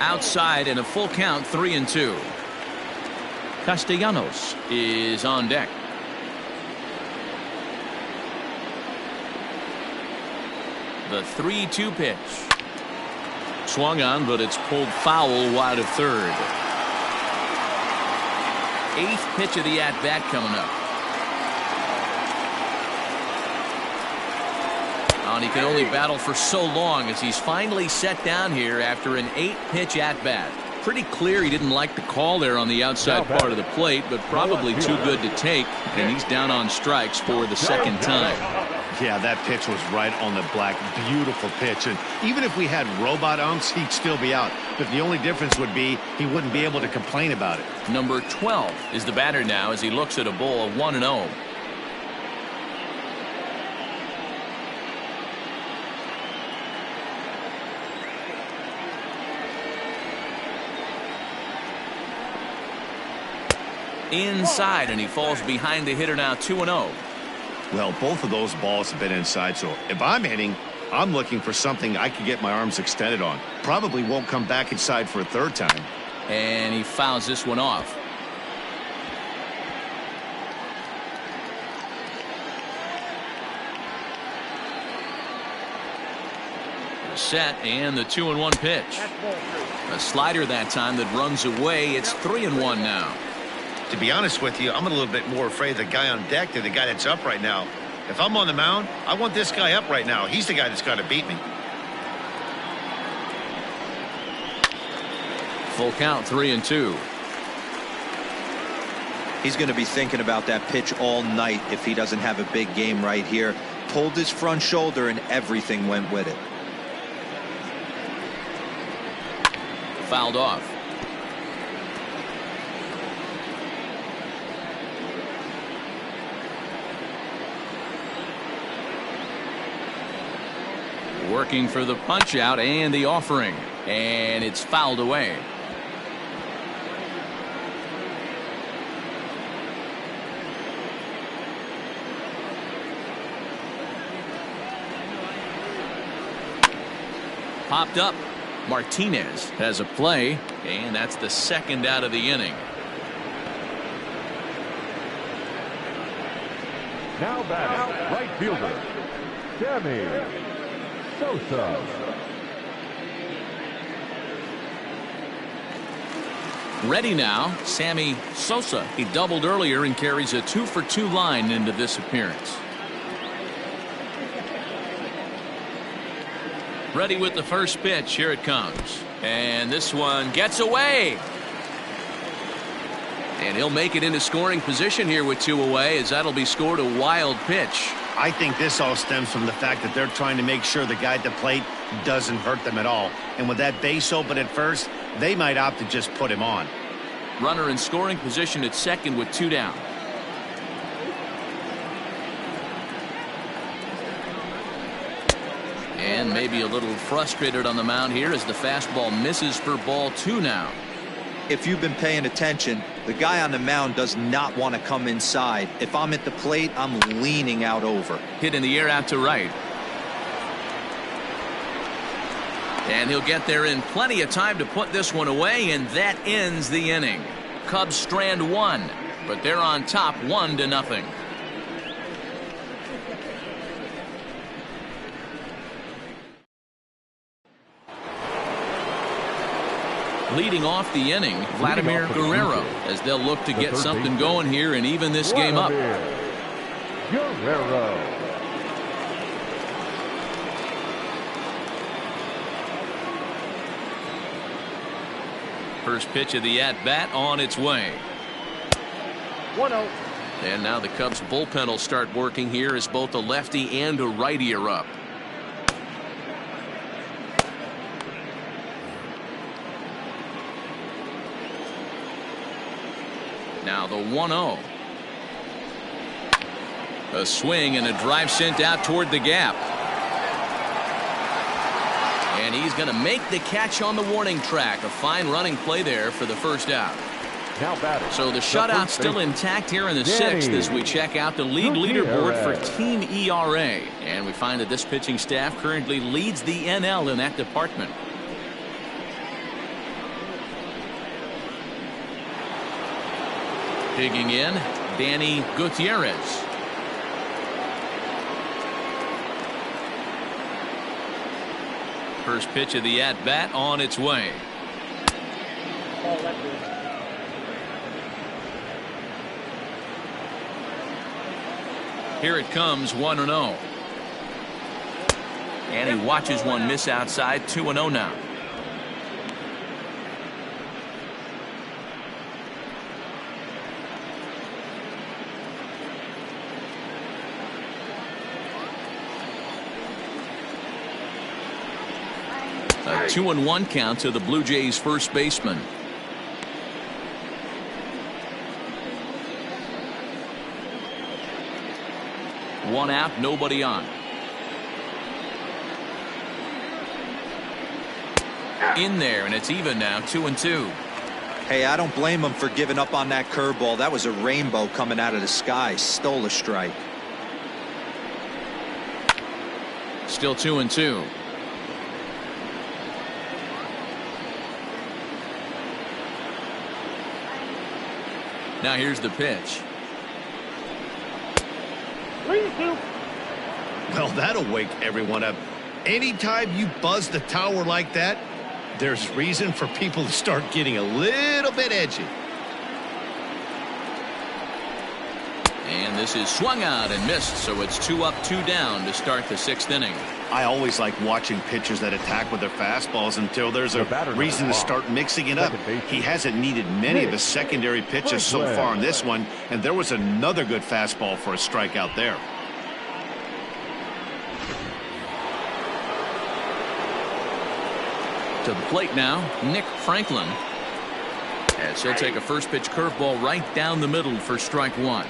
Outside and a full count, 3-2. Castellanos is on deck. The 3-2 pitch. Swung on, but it's pulled foul wide of third. 8th pitch of the at-bat coming up. And he can only battle for so long as he's finally set down here after an 8-pitch at-bat. Pretty clear he didn't like the call there on the outside part of the plate, but probably too good to take, and he's down on strikes for the second time. Yeah, that pitch was right on the black. Beautiful pitch. And even if we had robot umps, he'd still be out. But the only difference would be he wouldn't be able to complain about it. Number 12 is the batter now as he looks at a ball of 1-0. Inside, and he falls behind the hitter now, 2-0. Well, both of those balls have been inside, so if I'm hitting, I'm looking for something I can get my arms extended on. Probably won't come back inside for a third time. And he fouls this one off. Set and the 2-1 pitch. That's ball 3. A slider that time that runs away. It's 3-1 now. To be honest with you, I'm a little bit more afraid of the guy on deck than the guy that's up right now. If I'm on the mound, I want this guy up right now. He's the guy that's got to beat me. Full count, 3-2. He's going to be thinking about that pitch all night if he doesn't have a big game right here. Pulled his front shoulder and everything went with it. Fouled off. Working for the punch out and the offering, and it's fouled away. Popped up. Martinez has a play, and that's the second out of the inning. Now batting, right fielder, Sammy Sosa. Ready now, Sammy Sosa. He doubled earlier and carries a 2-for-2 line into this appearance. Ready with the first pitch. Here it comes. And this one gets away. And he'll make it into scoring position here with 2 away, as that'll be scored a wild pitch. I think this all stems from the fact that they're trying to make sure the guy at the plate doesn't hurt them at all. And with that base open at first, they might opt to just put him on. Runner in scoring position at second with 2 down. And maybe a little frustrated on the mound here as the fastball misses for ball 2 now. If you've been paying attention, the guy on the mound does not want to come inside. If I'm at the plate, I'm leaning out over. Hit in the air out to right. And he'll get there in plenty of time to put this one away, and that ends the inning. Cubs strand 1, but they're on top 1-0. Leading off the inning, Vladimir Guerrero, as they'll look to get something going here and even this game up. Guerrero. First pitch of the at-bat on its way. 1-0. And now the Cubs bullpen will start working here as both a lefty and a righty are up. Now the 1-0. A swing and a drive sent out toward the gap. And he's going to make the catch on the warning track. A fine running play there for the first out. Now batting. So the shutout still intact here in the 6th as we check out the league leaderboard for team ERA. And we find that this pitching staff currently leads the NL in that department. Digging in, Danny Gutierrez. First pitch of the at-bat on its way. Here it comes, 1-0. And he watches one miss outside, 2-0 now. A 2-1 count to the Blue Jays first baseman. One out, nobody on. In there, and it's even now, 2-2. Hey, I don't blame him for giving up on that curveball. That was a rainbow coming out of the sky. Stole a strike. Still 2-2. Now here's the pitch. Well, that'll wake everyone up. Anytime you buzz the tower like that, there's reason for people to start getting a little bit edgy. And this is swung out and missed, so it's 2 up, 2 down to start the 6th inning. I always like watching pitchers that attack with their fastballs until there's a reason to start mixing it up. He hasn't needed many of his secondary pitches so far in this one, and there was another good fastball for a strikeout there. To the plate now, Nick Franklin. As he'll take a first pitch curveball right down the middle for strike 1.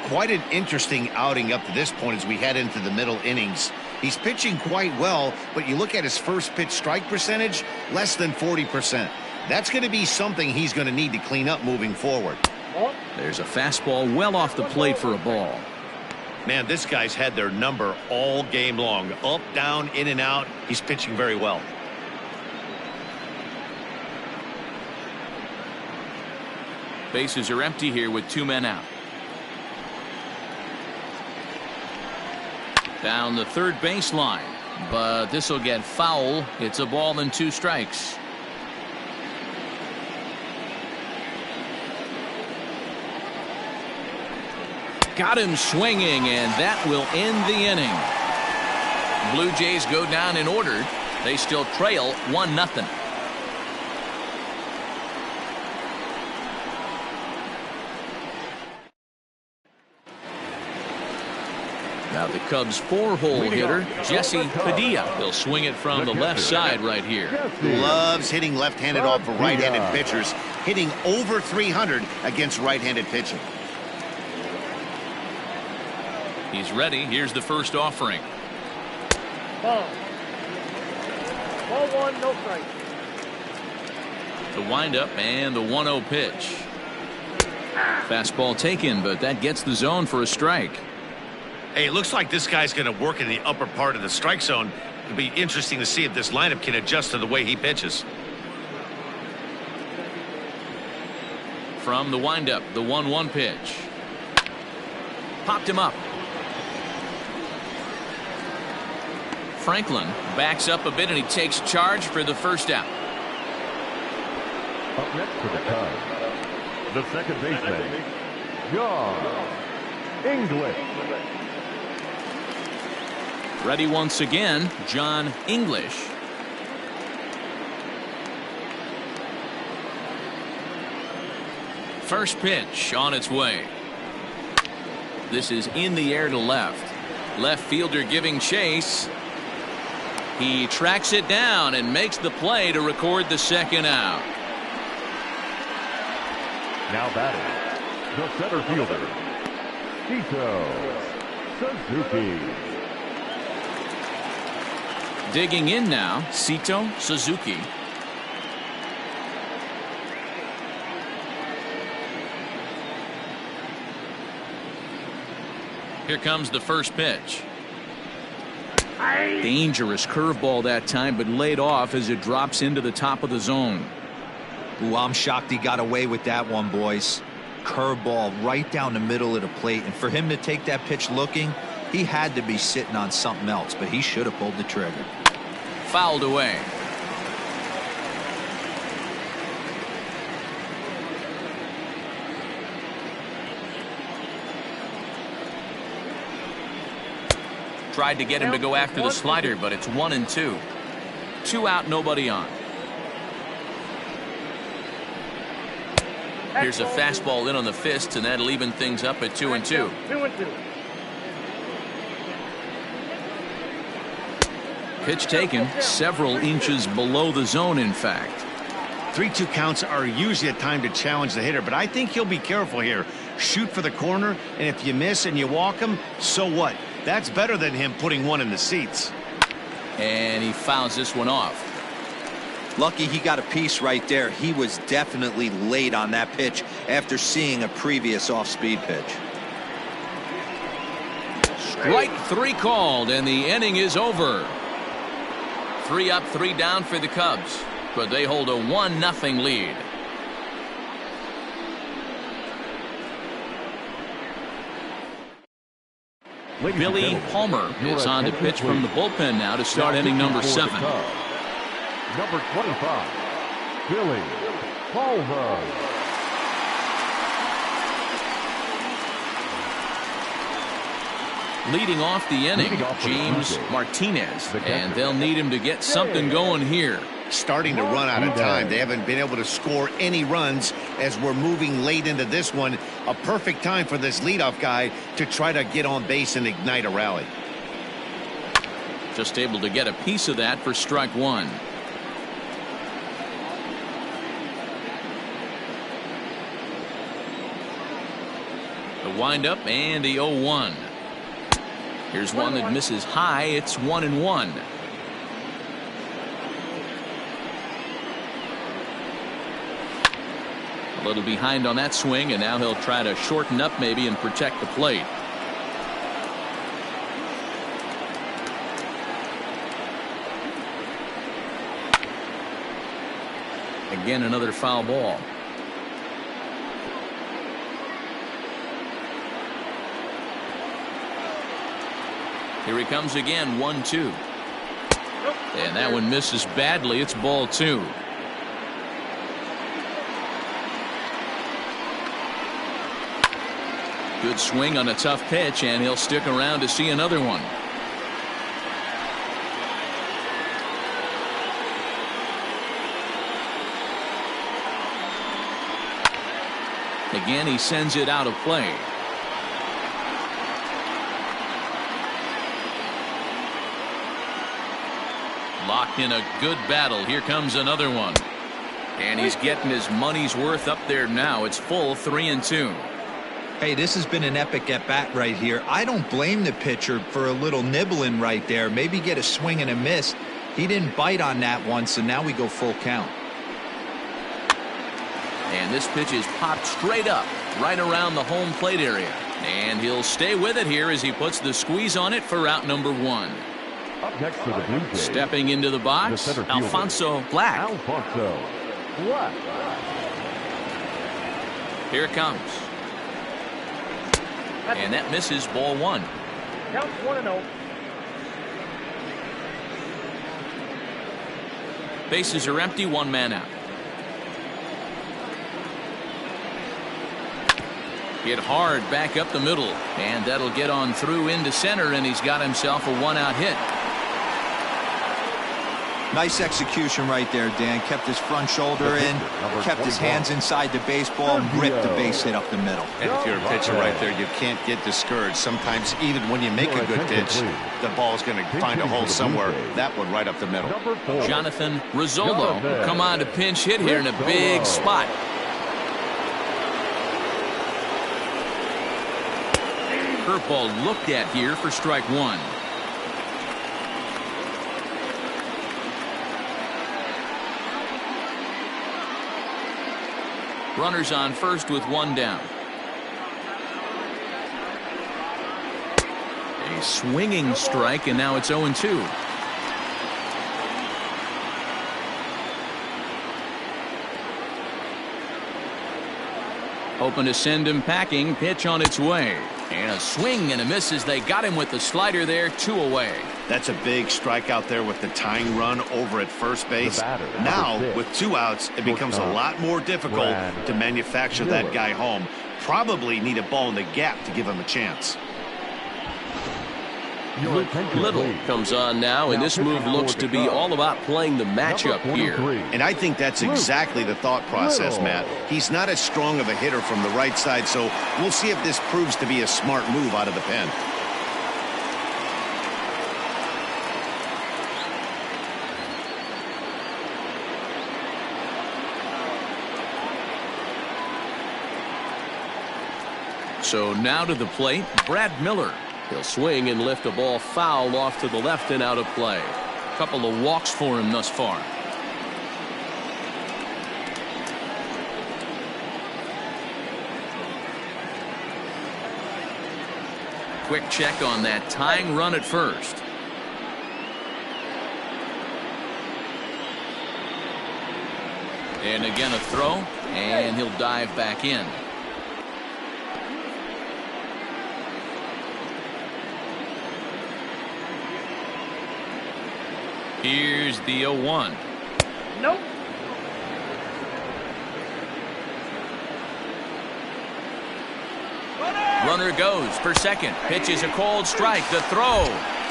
Quite an interesting outing up to this point as we head into the middle innings. He's pitching quite well, but you look at his first pitch strike percentage, less than 40%. That's going to be something he's going to need to clean up moving forward. There's a fastball well off the plate for a ball. Man, this guy's had their number all game long. Up, down, in and out. He's pitching very well. Bases are empty here with 2 men out. Down the third baseline, but this will get foul. It's a ball and 2 strikes. Got him swinging, and that will end the inning. Blue Jays go down in order. They still trail 1-0. Now the Cubs' 4-hole hitter, Jesse Padilla. He'll swing it from the left side right here. Loves hitting left-handed off of right-handed pitchers, hitting over 300 against right-handed pitching. He's ready. Here's the first offering. Ball. Ball 1, no strike. The windup and the 1-0 pitch. Fastball taken, but that gets the zone for a strike. Hey, it looks like this guy's going to work in the upper part of the strike zone. It'll be interesting to see if this lineup can adjust to the way he pitches. From the windup, the 1-1 pitch. Popped him up. Franklin backs up a bit and he takes charge for the first out. Up next for the Cubs, the second baseman, John English. Ready once again, John English. First pitch on its way. This is in the air to left. Left fielder giving chase. He tracks it down and makes the play to record the second out. Now batting, the center fielder, Suzuki. Digging in now, Sito Suzuki. Here comes the first pitch. Dangerous curveball that time, but laid off as it drops into the top of the zone. Ooh, I'm shocked he got away with that one, boys. Curveball right down the middle of the plate, and for him to take that pitch looking, he had to be sitting on something else, but he should have pulled the trigger. Fouled away. Tried to get him to go after the slider, but it's 1-2. 2 out, nobody on. Here's a fastball in on the fists, and that'll even things up at 2-2. 2-2. Pitch taken several inches below the zone, in fact. 3-2 counts are usually a time to challenge the hitter, but I think he'll be careful here. Shoot for the corner, and if you miss and you walk him, so what? That's better than him putting one in the seats. And he fouls this one off. Lucky he got a piece right there. He was definitely late on that pitch after seeing a previous off-speed pitch. Strike 3 called, and the inning is over. 3 up, 3 down for the Cubs, but they hold a 1-0 lead. Billy Palmer is on to pitch from the bullpen now to start inning number 7. Number 25, Billy Palmer. Leading off the inning, James Martinez, and they'll need him to get something going here. Starting to run out of time. They haven't been able to score any runs as we're moving late into this one. A perfect time for this leadoff guy to try to get on base and ignite a rally. Just able to get a piece of that for strike 1. The windup and the 0-1. Here's one that misses high. It's 1-1. A little behind on that swing, and now he'll try to shorten up maybe and protect the plate. Again, another foul ball. Here he comes again, 1-2. And that one misses badly. It's ball 2. Good swing on a tough pitch, and he'll stick around to see another one. Again, he sends it out of play. Locked in a good battle. Here comes another one. And he's getting his money's worth up there now. It's full 3-2. Hey, this has been an epic at-bat right here. I don't blame the pitcher for a little nibbling right there. Maybe get a swing and a miss. He didn't bite on that one, so now we go full count. And this pitch is popped straight up, right around the home plate area. And he'll stay with it here as he puts the squeeze on it for out number 1. Up next for the Blue Jays, stepping into the box, Alfonso Black. Alfonso Black. Here it comes. And that misses, ball 1. Count 1-0. Bases are empty, 1 man out. Hit hard back up the middle, and that'll get on through into center, and he's got himself a 1-out hit. Nice execution right there, Dan. Kept his front shoulder in, kept his hands inside the baseball, and ripped the base hit up the middle. And if you're a pitcher right there, you can't get discouraged. Sometimes even when you make a good pitch, the ball's going to find a hole somewhere. That one right up the middle. Jonathan Rizzolo come on to pinch hit here in a big spot. Curveball looked at here for strike 1. Runners on first with 1 down. A swinging strike, and now it's 0-2. Hoping to send him packing. Pitch on its way. And a swing and a miss as they got him with the slider there. 2 away. That's a big strike out there with the tying run over at first base. Now, with 2 outs, it becomes a lot more difficult to manufacture that guy home. Probably need a ball in the gap to give him a chance. Little comes on now, and this move looks to be all about playing the matchup here. And I think that's exactly the thought process, Matt. He's not as strong of a hitter from the right side, so we'll see if this proves to be a smart move out of the pen. So now to the plate, Brad Miller. He'll swing and lift a ball foul off to the left and out of play. A couple of walks for him thus far. Quick check on that tying run at first. And again a throw, and he'll dive back in. Here's the 0-1. Nope. Runner goes for second. Pitch is a cold strike. The throw.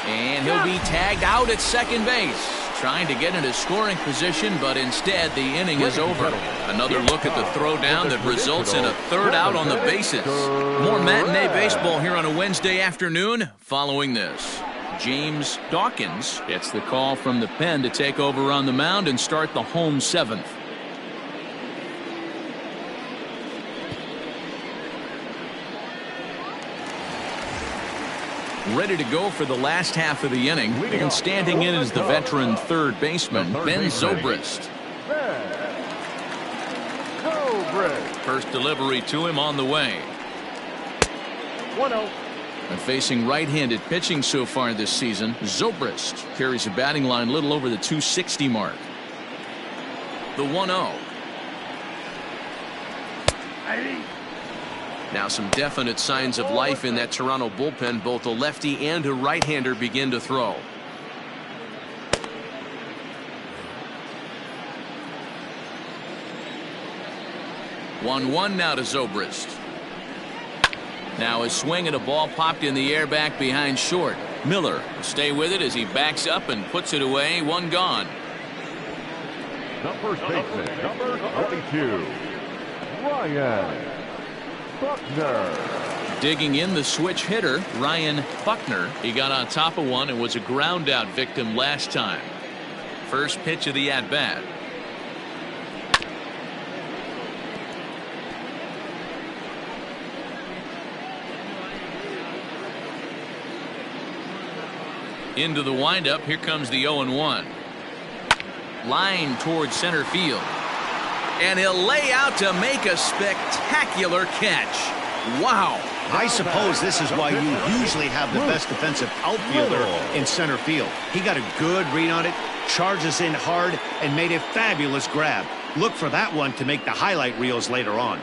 And he'll be tagged out at second base. Trying to get into scoring position, but instead the inning is over. Another look at the throw down that results in a third out on the bases. More matinee baseball here on a Wednesday afternoon following this. James Dawkins gets the call from the pen to take over on the mound and start the home seventh. Ready to go for the last half of the inning, and standing in is the veteran third baseman, Ben Zobrist. First delivery to him on the way. 1-0. And facing right-handed pitching so far this season, Zobrist carries a batting line a little over the 260 mark. The 1-0. Now some definite signs of life in that Toronto bullpen. Both a lefty and a right-hander begin to throw. One now to Zobrist. Now a swing and a ball popped in the air back behind short. Miller will stay with it as he backs up and puts it away. One gone. The first baseman, number 22, Ryan Buckner. Digging in the switch hitter, Ryan Buckner. He got on top of one and was a ground out victim last time. First pitch of the at-bat. Into the windup. Here comes the 0-1. Line towards center field. And he'll lay out to make a spectacular catch. Wow. I suppose this is why you usually have the best defensive outfielder in center field. He got a good read on it, charges in hard, and made a fabulous grab. Look for that one to make the highlight reels later on.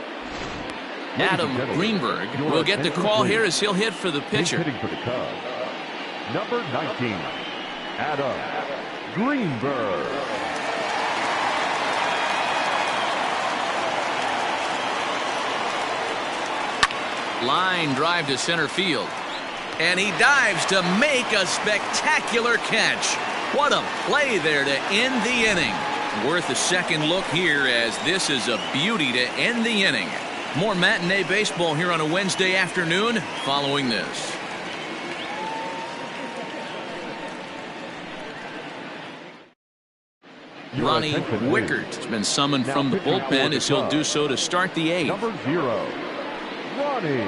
Adam Greenberg will get the call here as he'll hit for the pitcher. Hitting for the Cubs, number 19, Adam Greenberg. Line drive to center field. And he dives to make a spectacular catch. What a play there to end the inning. Worth a second look here, as this is a beauty to end the inning. More matinee baseball here on a Wednesday afternoon following this. Ronnie Wickert has been summoned from the bullpen as he'll do so to start the eighth. Number 0, Ronnie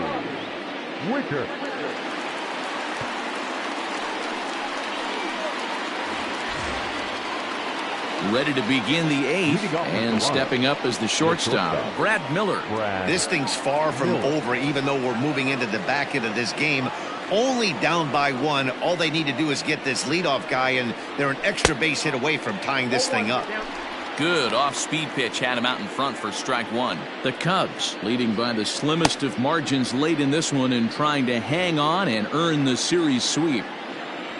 Wickert. Ready to begin the eighth, and stepping up as the shortstop, Brad Miller. This thing's far from over, even though we're moving into the back end of this game. Only down by one. All they need to do is get this leadoff guy, and they're an extra base hit away from tying this thing up. Good off-speed pitch had him out in front for strike one. The Cubs leading by the slimmest of margins late in this one and trying to hang on and earn the series sweep.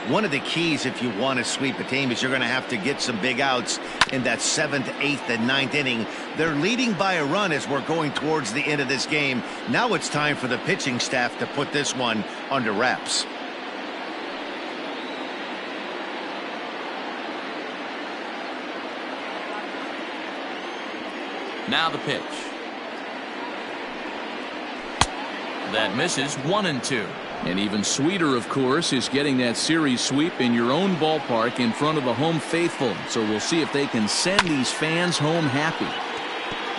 One of the keys if you want to sweep a team is you're going to have to get some big outs in that 7th, 8th, and 9th inning. They're leading by a run as we're going towards the end of this game. Now it's time for the pitching staff to put this one under wraps. Now the pitch. That misses. 1-2. And even sweeter, of course, is getting that series sweep in your own ballpark in front of the home faithful. So we'll see if they can send these fans home happy.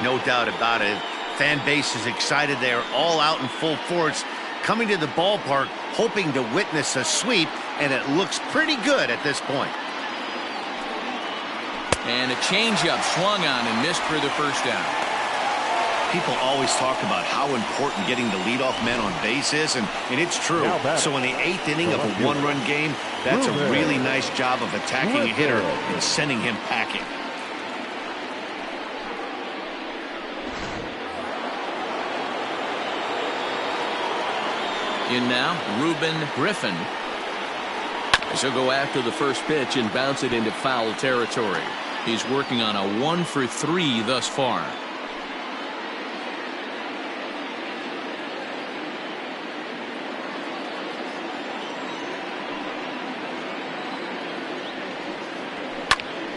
No doubt about it. Fan base is excited. They are all out in full force, coming to the ballpark, hoping to witness a sweep, and it looks pretty good at this point. And a changeup swung on and missed for the first down. People always talk about how important getting the leadoff man on base is, and it's true. So in the 8th inning of a one-run game, that's a really nice job of attacking a hitter and sending him packing. In now, Ruben Griffin. So go after the first pitch and bounce it into foul territory. He's working on a 1 for 3 thus far.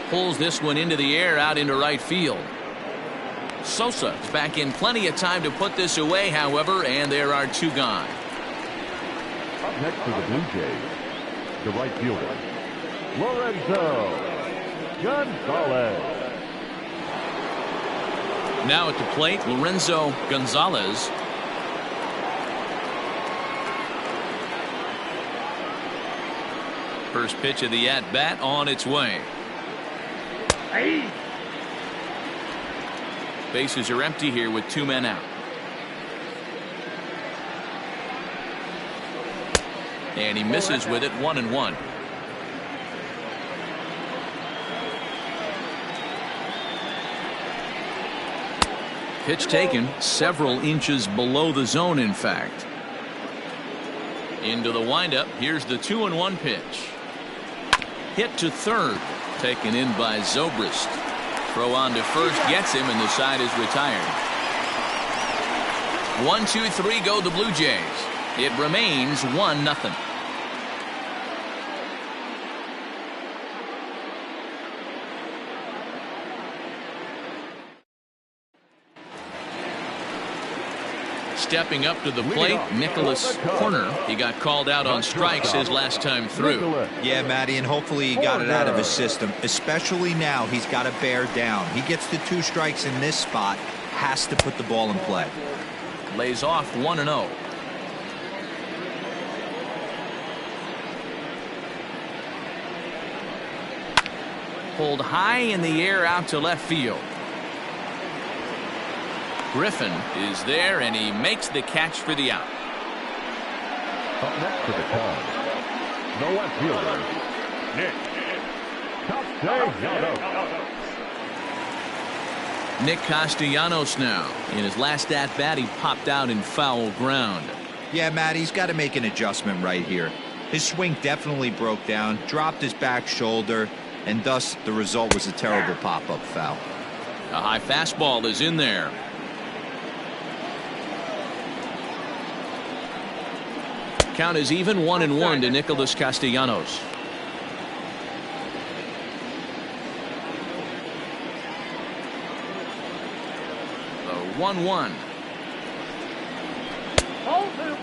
Pulls this one into the air out into right field. Sosa is back in plenty of time to put this away, however, and there are 2 gone. Up next for the Blue Jays, the right fielder, Lorenzo Gonzalez. Now at the plate, Lorenzo Gonzalez. First pitch of the at-bat on its way. Hey. Bases are empty here with 2 men out. And he misses with it, 1-1. Pitch taken several inches below the zone, in fact. Into the windup. Here's the 2-1 pitch. Hit to third. Taken in by Zobrist. Throw on to first gets him, and the side is retired. 1-2-3 go the Blue Jays. It remains 1-0. Stepping up to the plate, Nicholas Corner. He got called out on strikes his last time through. Yeah, Matty, and hopefully he got it out of his system. Especially now, he's got to bear down. He gets the 2 strikes in this spot, has to put the ball in play. Lays off 1-0. Pulled high in the air out to left field. Griffin is there, and he makes the catch for the out. Up next for the Cubs, the left fielder, Nick Castellanos now. In his last at-bat, he popped out in foul ground. Yeah, Matt, he's got to make an adjustment right here. His swing definitely broke down, dropped his back shoulder, and thus the result was a terrible pop-up foul. A high fastball is in there. Count is even, 1-1 to Nicholas Castellanos. The 1-1. Hold him.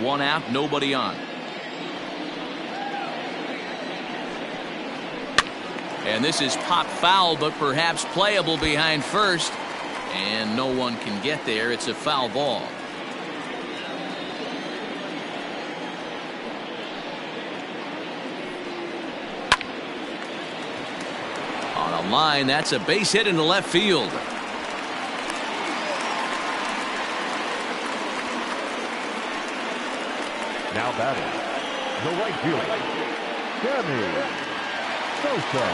One out, nobody on. And this is pop foul, but perhaps playable behind first. And no one can get there. It's a foul ball. On a line, that's a base hit into left field. now batting, the right fielder, Sammy Sosa.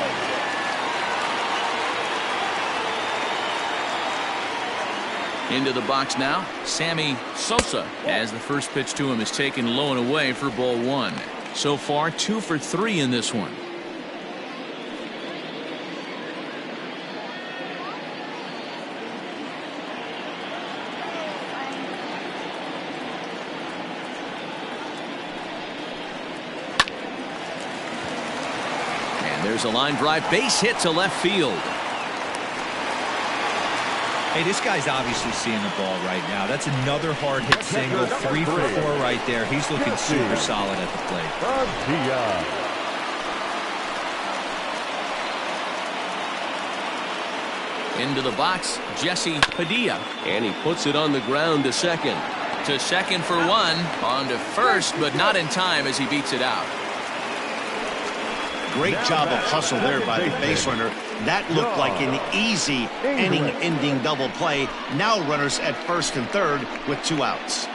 Into the box now, Sammy Sosa, as the first pitch to him is taken low and away for ball one. So far 2 for 3 in this one. And there's a line drive, base hit to left field. Hey, this guy's obviously seeing the ball right now. That's another hard hit single, 3 for 4 right there. He's looking super solid at the plate. Into the box, Jesse Padilla, and he puts it on the ground to second. To second for one, on to first, but not in time as he beats it out. Great job of hustle there by the base runner. That looked like an easy inning-ending double play. Now runners at first and third with 2 outs.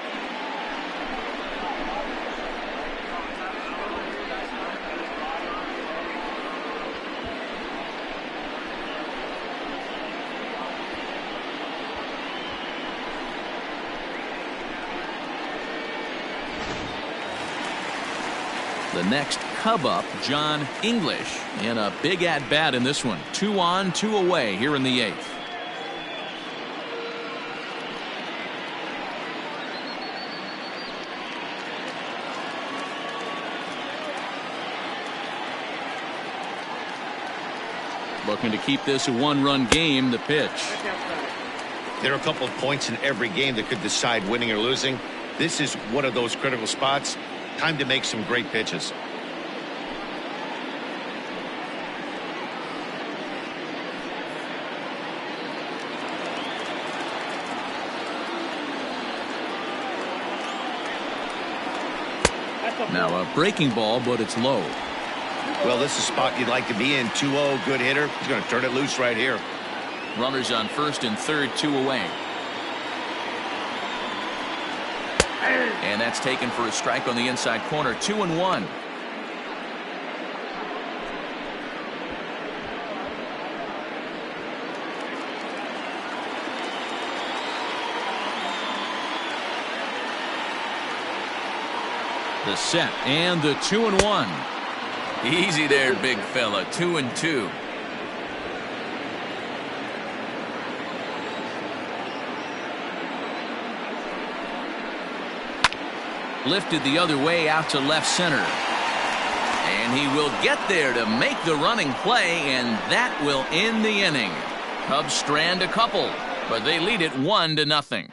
The next Cub up, John English, in a big at-bat in this one. 2 on, 2 away here in the 8th. Looking to keep this a 1-run game. The pitch. There are a couple of points in every game that could decide winning or losing. This is one of those critical spots. Time to make some great pitches. Now a breaking ball, but it's low. Well, this is a spot you'd like to be in. 2-0, good hitter. He's going to turn it loose right here. Runners on first and third, 2 away. And that's taken for a strike on the inside corner. 2-1. The set and the 2-1. Easy there, big fella. 2-2. Lifted the other way out to left center. And he will get there to make the running play, and that will end the inning. Cubs strand a couple, but they lead it 1-0.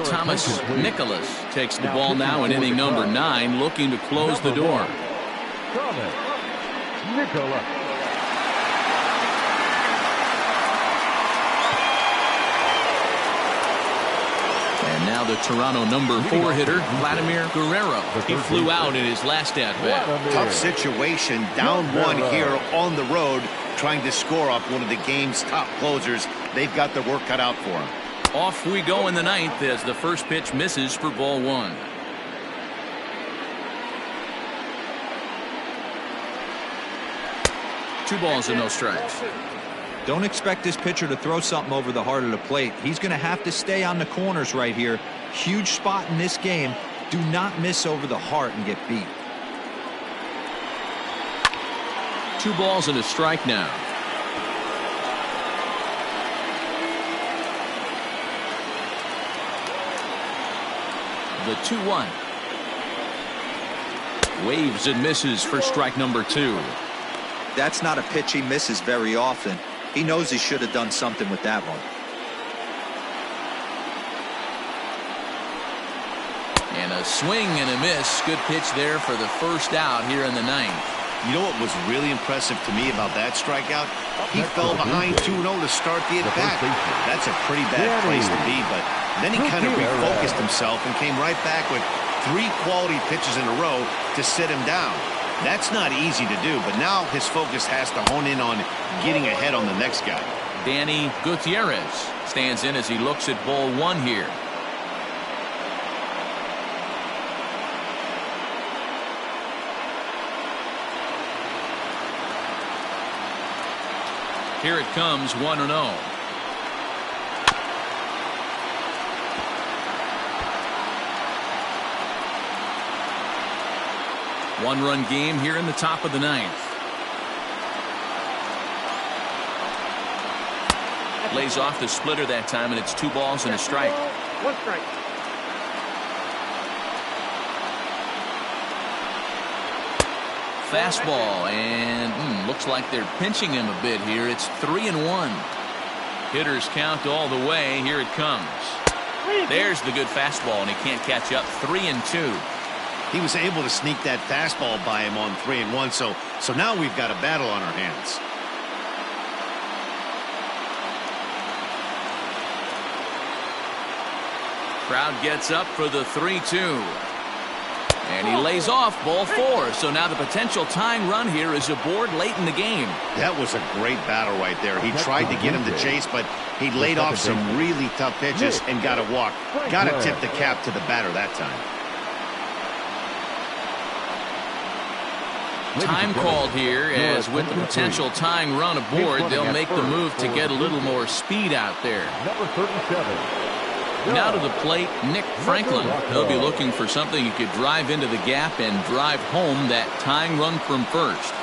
Thomas Nicholas takes the ball now in inning number 9, looking to close the door. Thomas Nicholas. And now the Toronto number 4 hitter, Vladimir Guerrero. He flew out in his last at-bat. Tough situation, down 1 here on the road, trying to score off one of the game's top closers. They've got their work cut out for them. Off we go in the 9th as the first pitch misses for ball 1. Two balls and no strikes. Don't expect this pitcher to throw something over the heart of the plate. He's going to have to stay on the corners right here. Huge spot in this game. Do not miss over the heart and get beat. 2 balls and a strike now. The 2-1. Waves and misses for strike number 2. That's not a pitch he misses very often. He knows he should have done something with that one. And a swing and a miss. Good pitch there for the first out here in the 9th. You know what was really impressive to me about that strikeout? He fell behind 2-0 to start the at-bat. That's a pretty bad place to be, but then he kind of refocused himself and came right back with 3 quality pitches in a row to sit him down. That's not easy to do, but now his focus has to hone in on getting ahead on the next guy. Danny Gutierrez stands in as he looks at ball 1 here. Here it comes, 1-0. One-run game here in the top of the 9th. Lays off the splitter that time, and it's 2 balls and a strike. 1 strike. Fastball, and looks like they're pinching him a bit here. It's 3-1. Hitters count all the way. Here it comes. There's the good fastball, and he can't catch up. 3-2. He was able to sneak that fastball by him on 3-1, so now we've got a battle on our hands. Crowd gets up for the 3-2. And he lays off ball 4. So now the potential tying run here is aboard late in the game. That was a great battle right there. He tried to get him to chase, but he laid off some really tough pitches and got a walk. Got to tip the cap to the batter that time. Time called here, as with the potential tying run aboard, they'll make the move to get a little more speed out there. Number 37, Now to the plate, Nick Franklin. He'll be looking for something he could drive into the gap and drive home that tying run from first.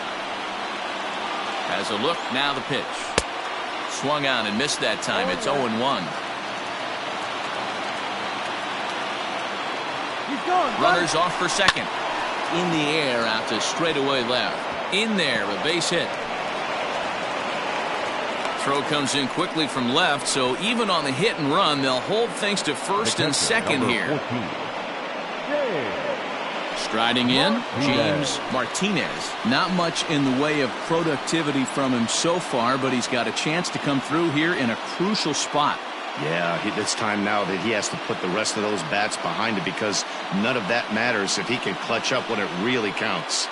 Has a look, now the pitch. Swung on and missed that time. It's 0-1. Runners off for second. In the air out to straightaway left. In there, a base hit. Throw comes in quickly from left, so even on the hit and run, they'll hold things to first and second here. 14. Striding in, James Martinez. Not much in the way of productivity from him so far, but he's got a chance to come through here in a crucial spot. Yeah, it's time now that he has to put the rest of those bats behind it, because none of that matters if he can clutch up when it really counts.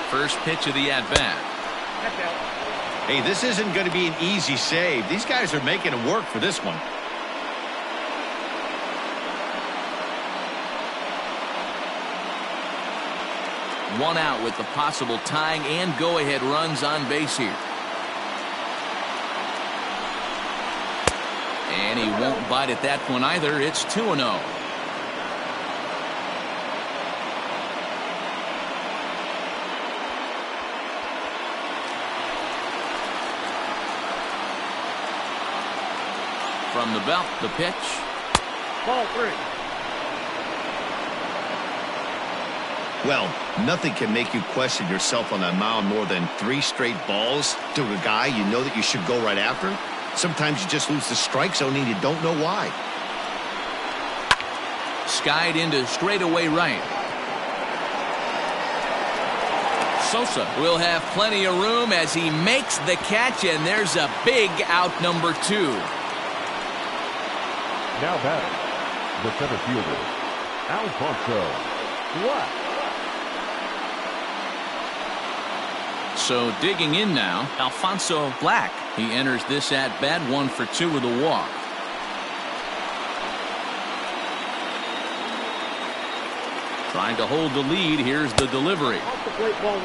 First pitch of the at-bat. Hey, this isn't going to be an easy save. These guys are making it work for this one. One out with the possible tying and go-ahead runs on base here. And he won't bite at that one either. It's 2-0. From the belt, the pitch. Ball 3. Well, nothing can make you question yourself on that mound more than 3 straight balls to a guy you know that you should go right after. Sometimes you just lose the strike zone and you don't know why. Skied into straightaway right. Sosa will have plenty of room as he makes the catch, and there's a big out, number 2. Now batting, the center fielder, Alfonso Black. So digging in now, Alfonso Black. He enters this at-bat 1 for 2 with a walk. Trying to hold the lead. Here's the delivery.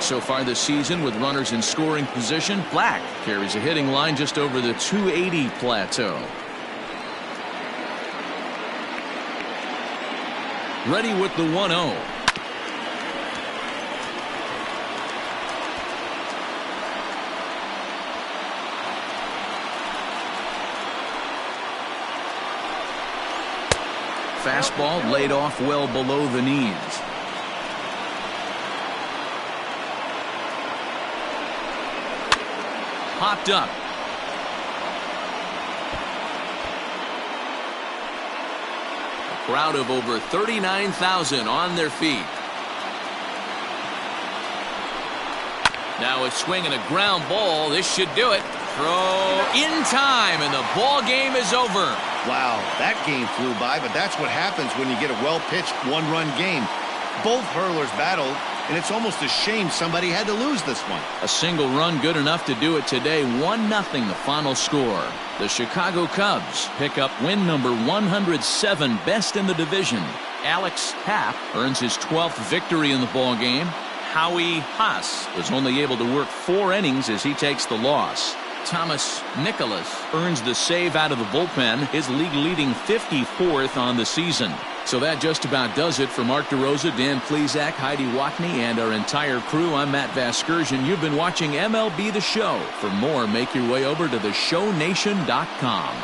So far this season, with runners in scoring position, Black carries a hitting line just over the 280 plateau. Ready with the 1-0. Fastball laid off well below the knees. Popped up. A crowd of over 39,000 on their feet. Now a swing and a ground ball. This should do it. Throw in time, and the ball game is over. Wow, that game flew by, but that's what happens when you get a well-pitched one-run game. Both hurlers battled, and it's almost a shame somebody had to lose this one. A single run good enough to do it today. 1-0 the final score. The Chicago Cubs pick up win number 107, best in the division. Alex Happ earns his 12th victory in the ball game. Howie Haas was only able to work 4 innings as he takes the loss. Thomas Nicholas earns the save out of the bullpen, his league-leading 54th on the season. So that just about does it for Mark DeRosa, Dan Plesac, Heidi Watney, and our entire crew. I'm Matt Vasgersian. You've been watching MLB The Show. For more, make your way over to theshownation.com.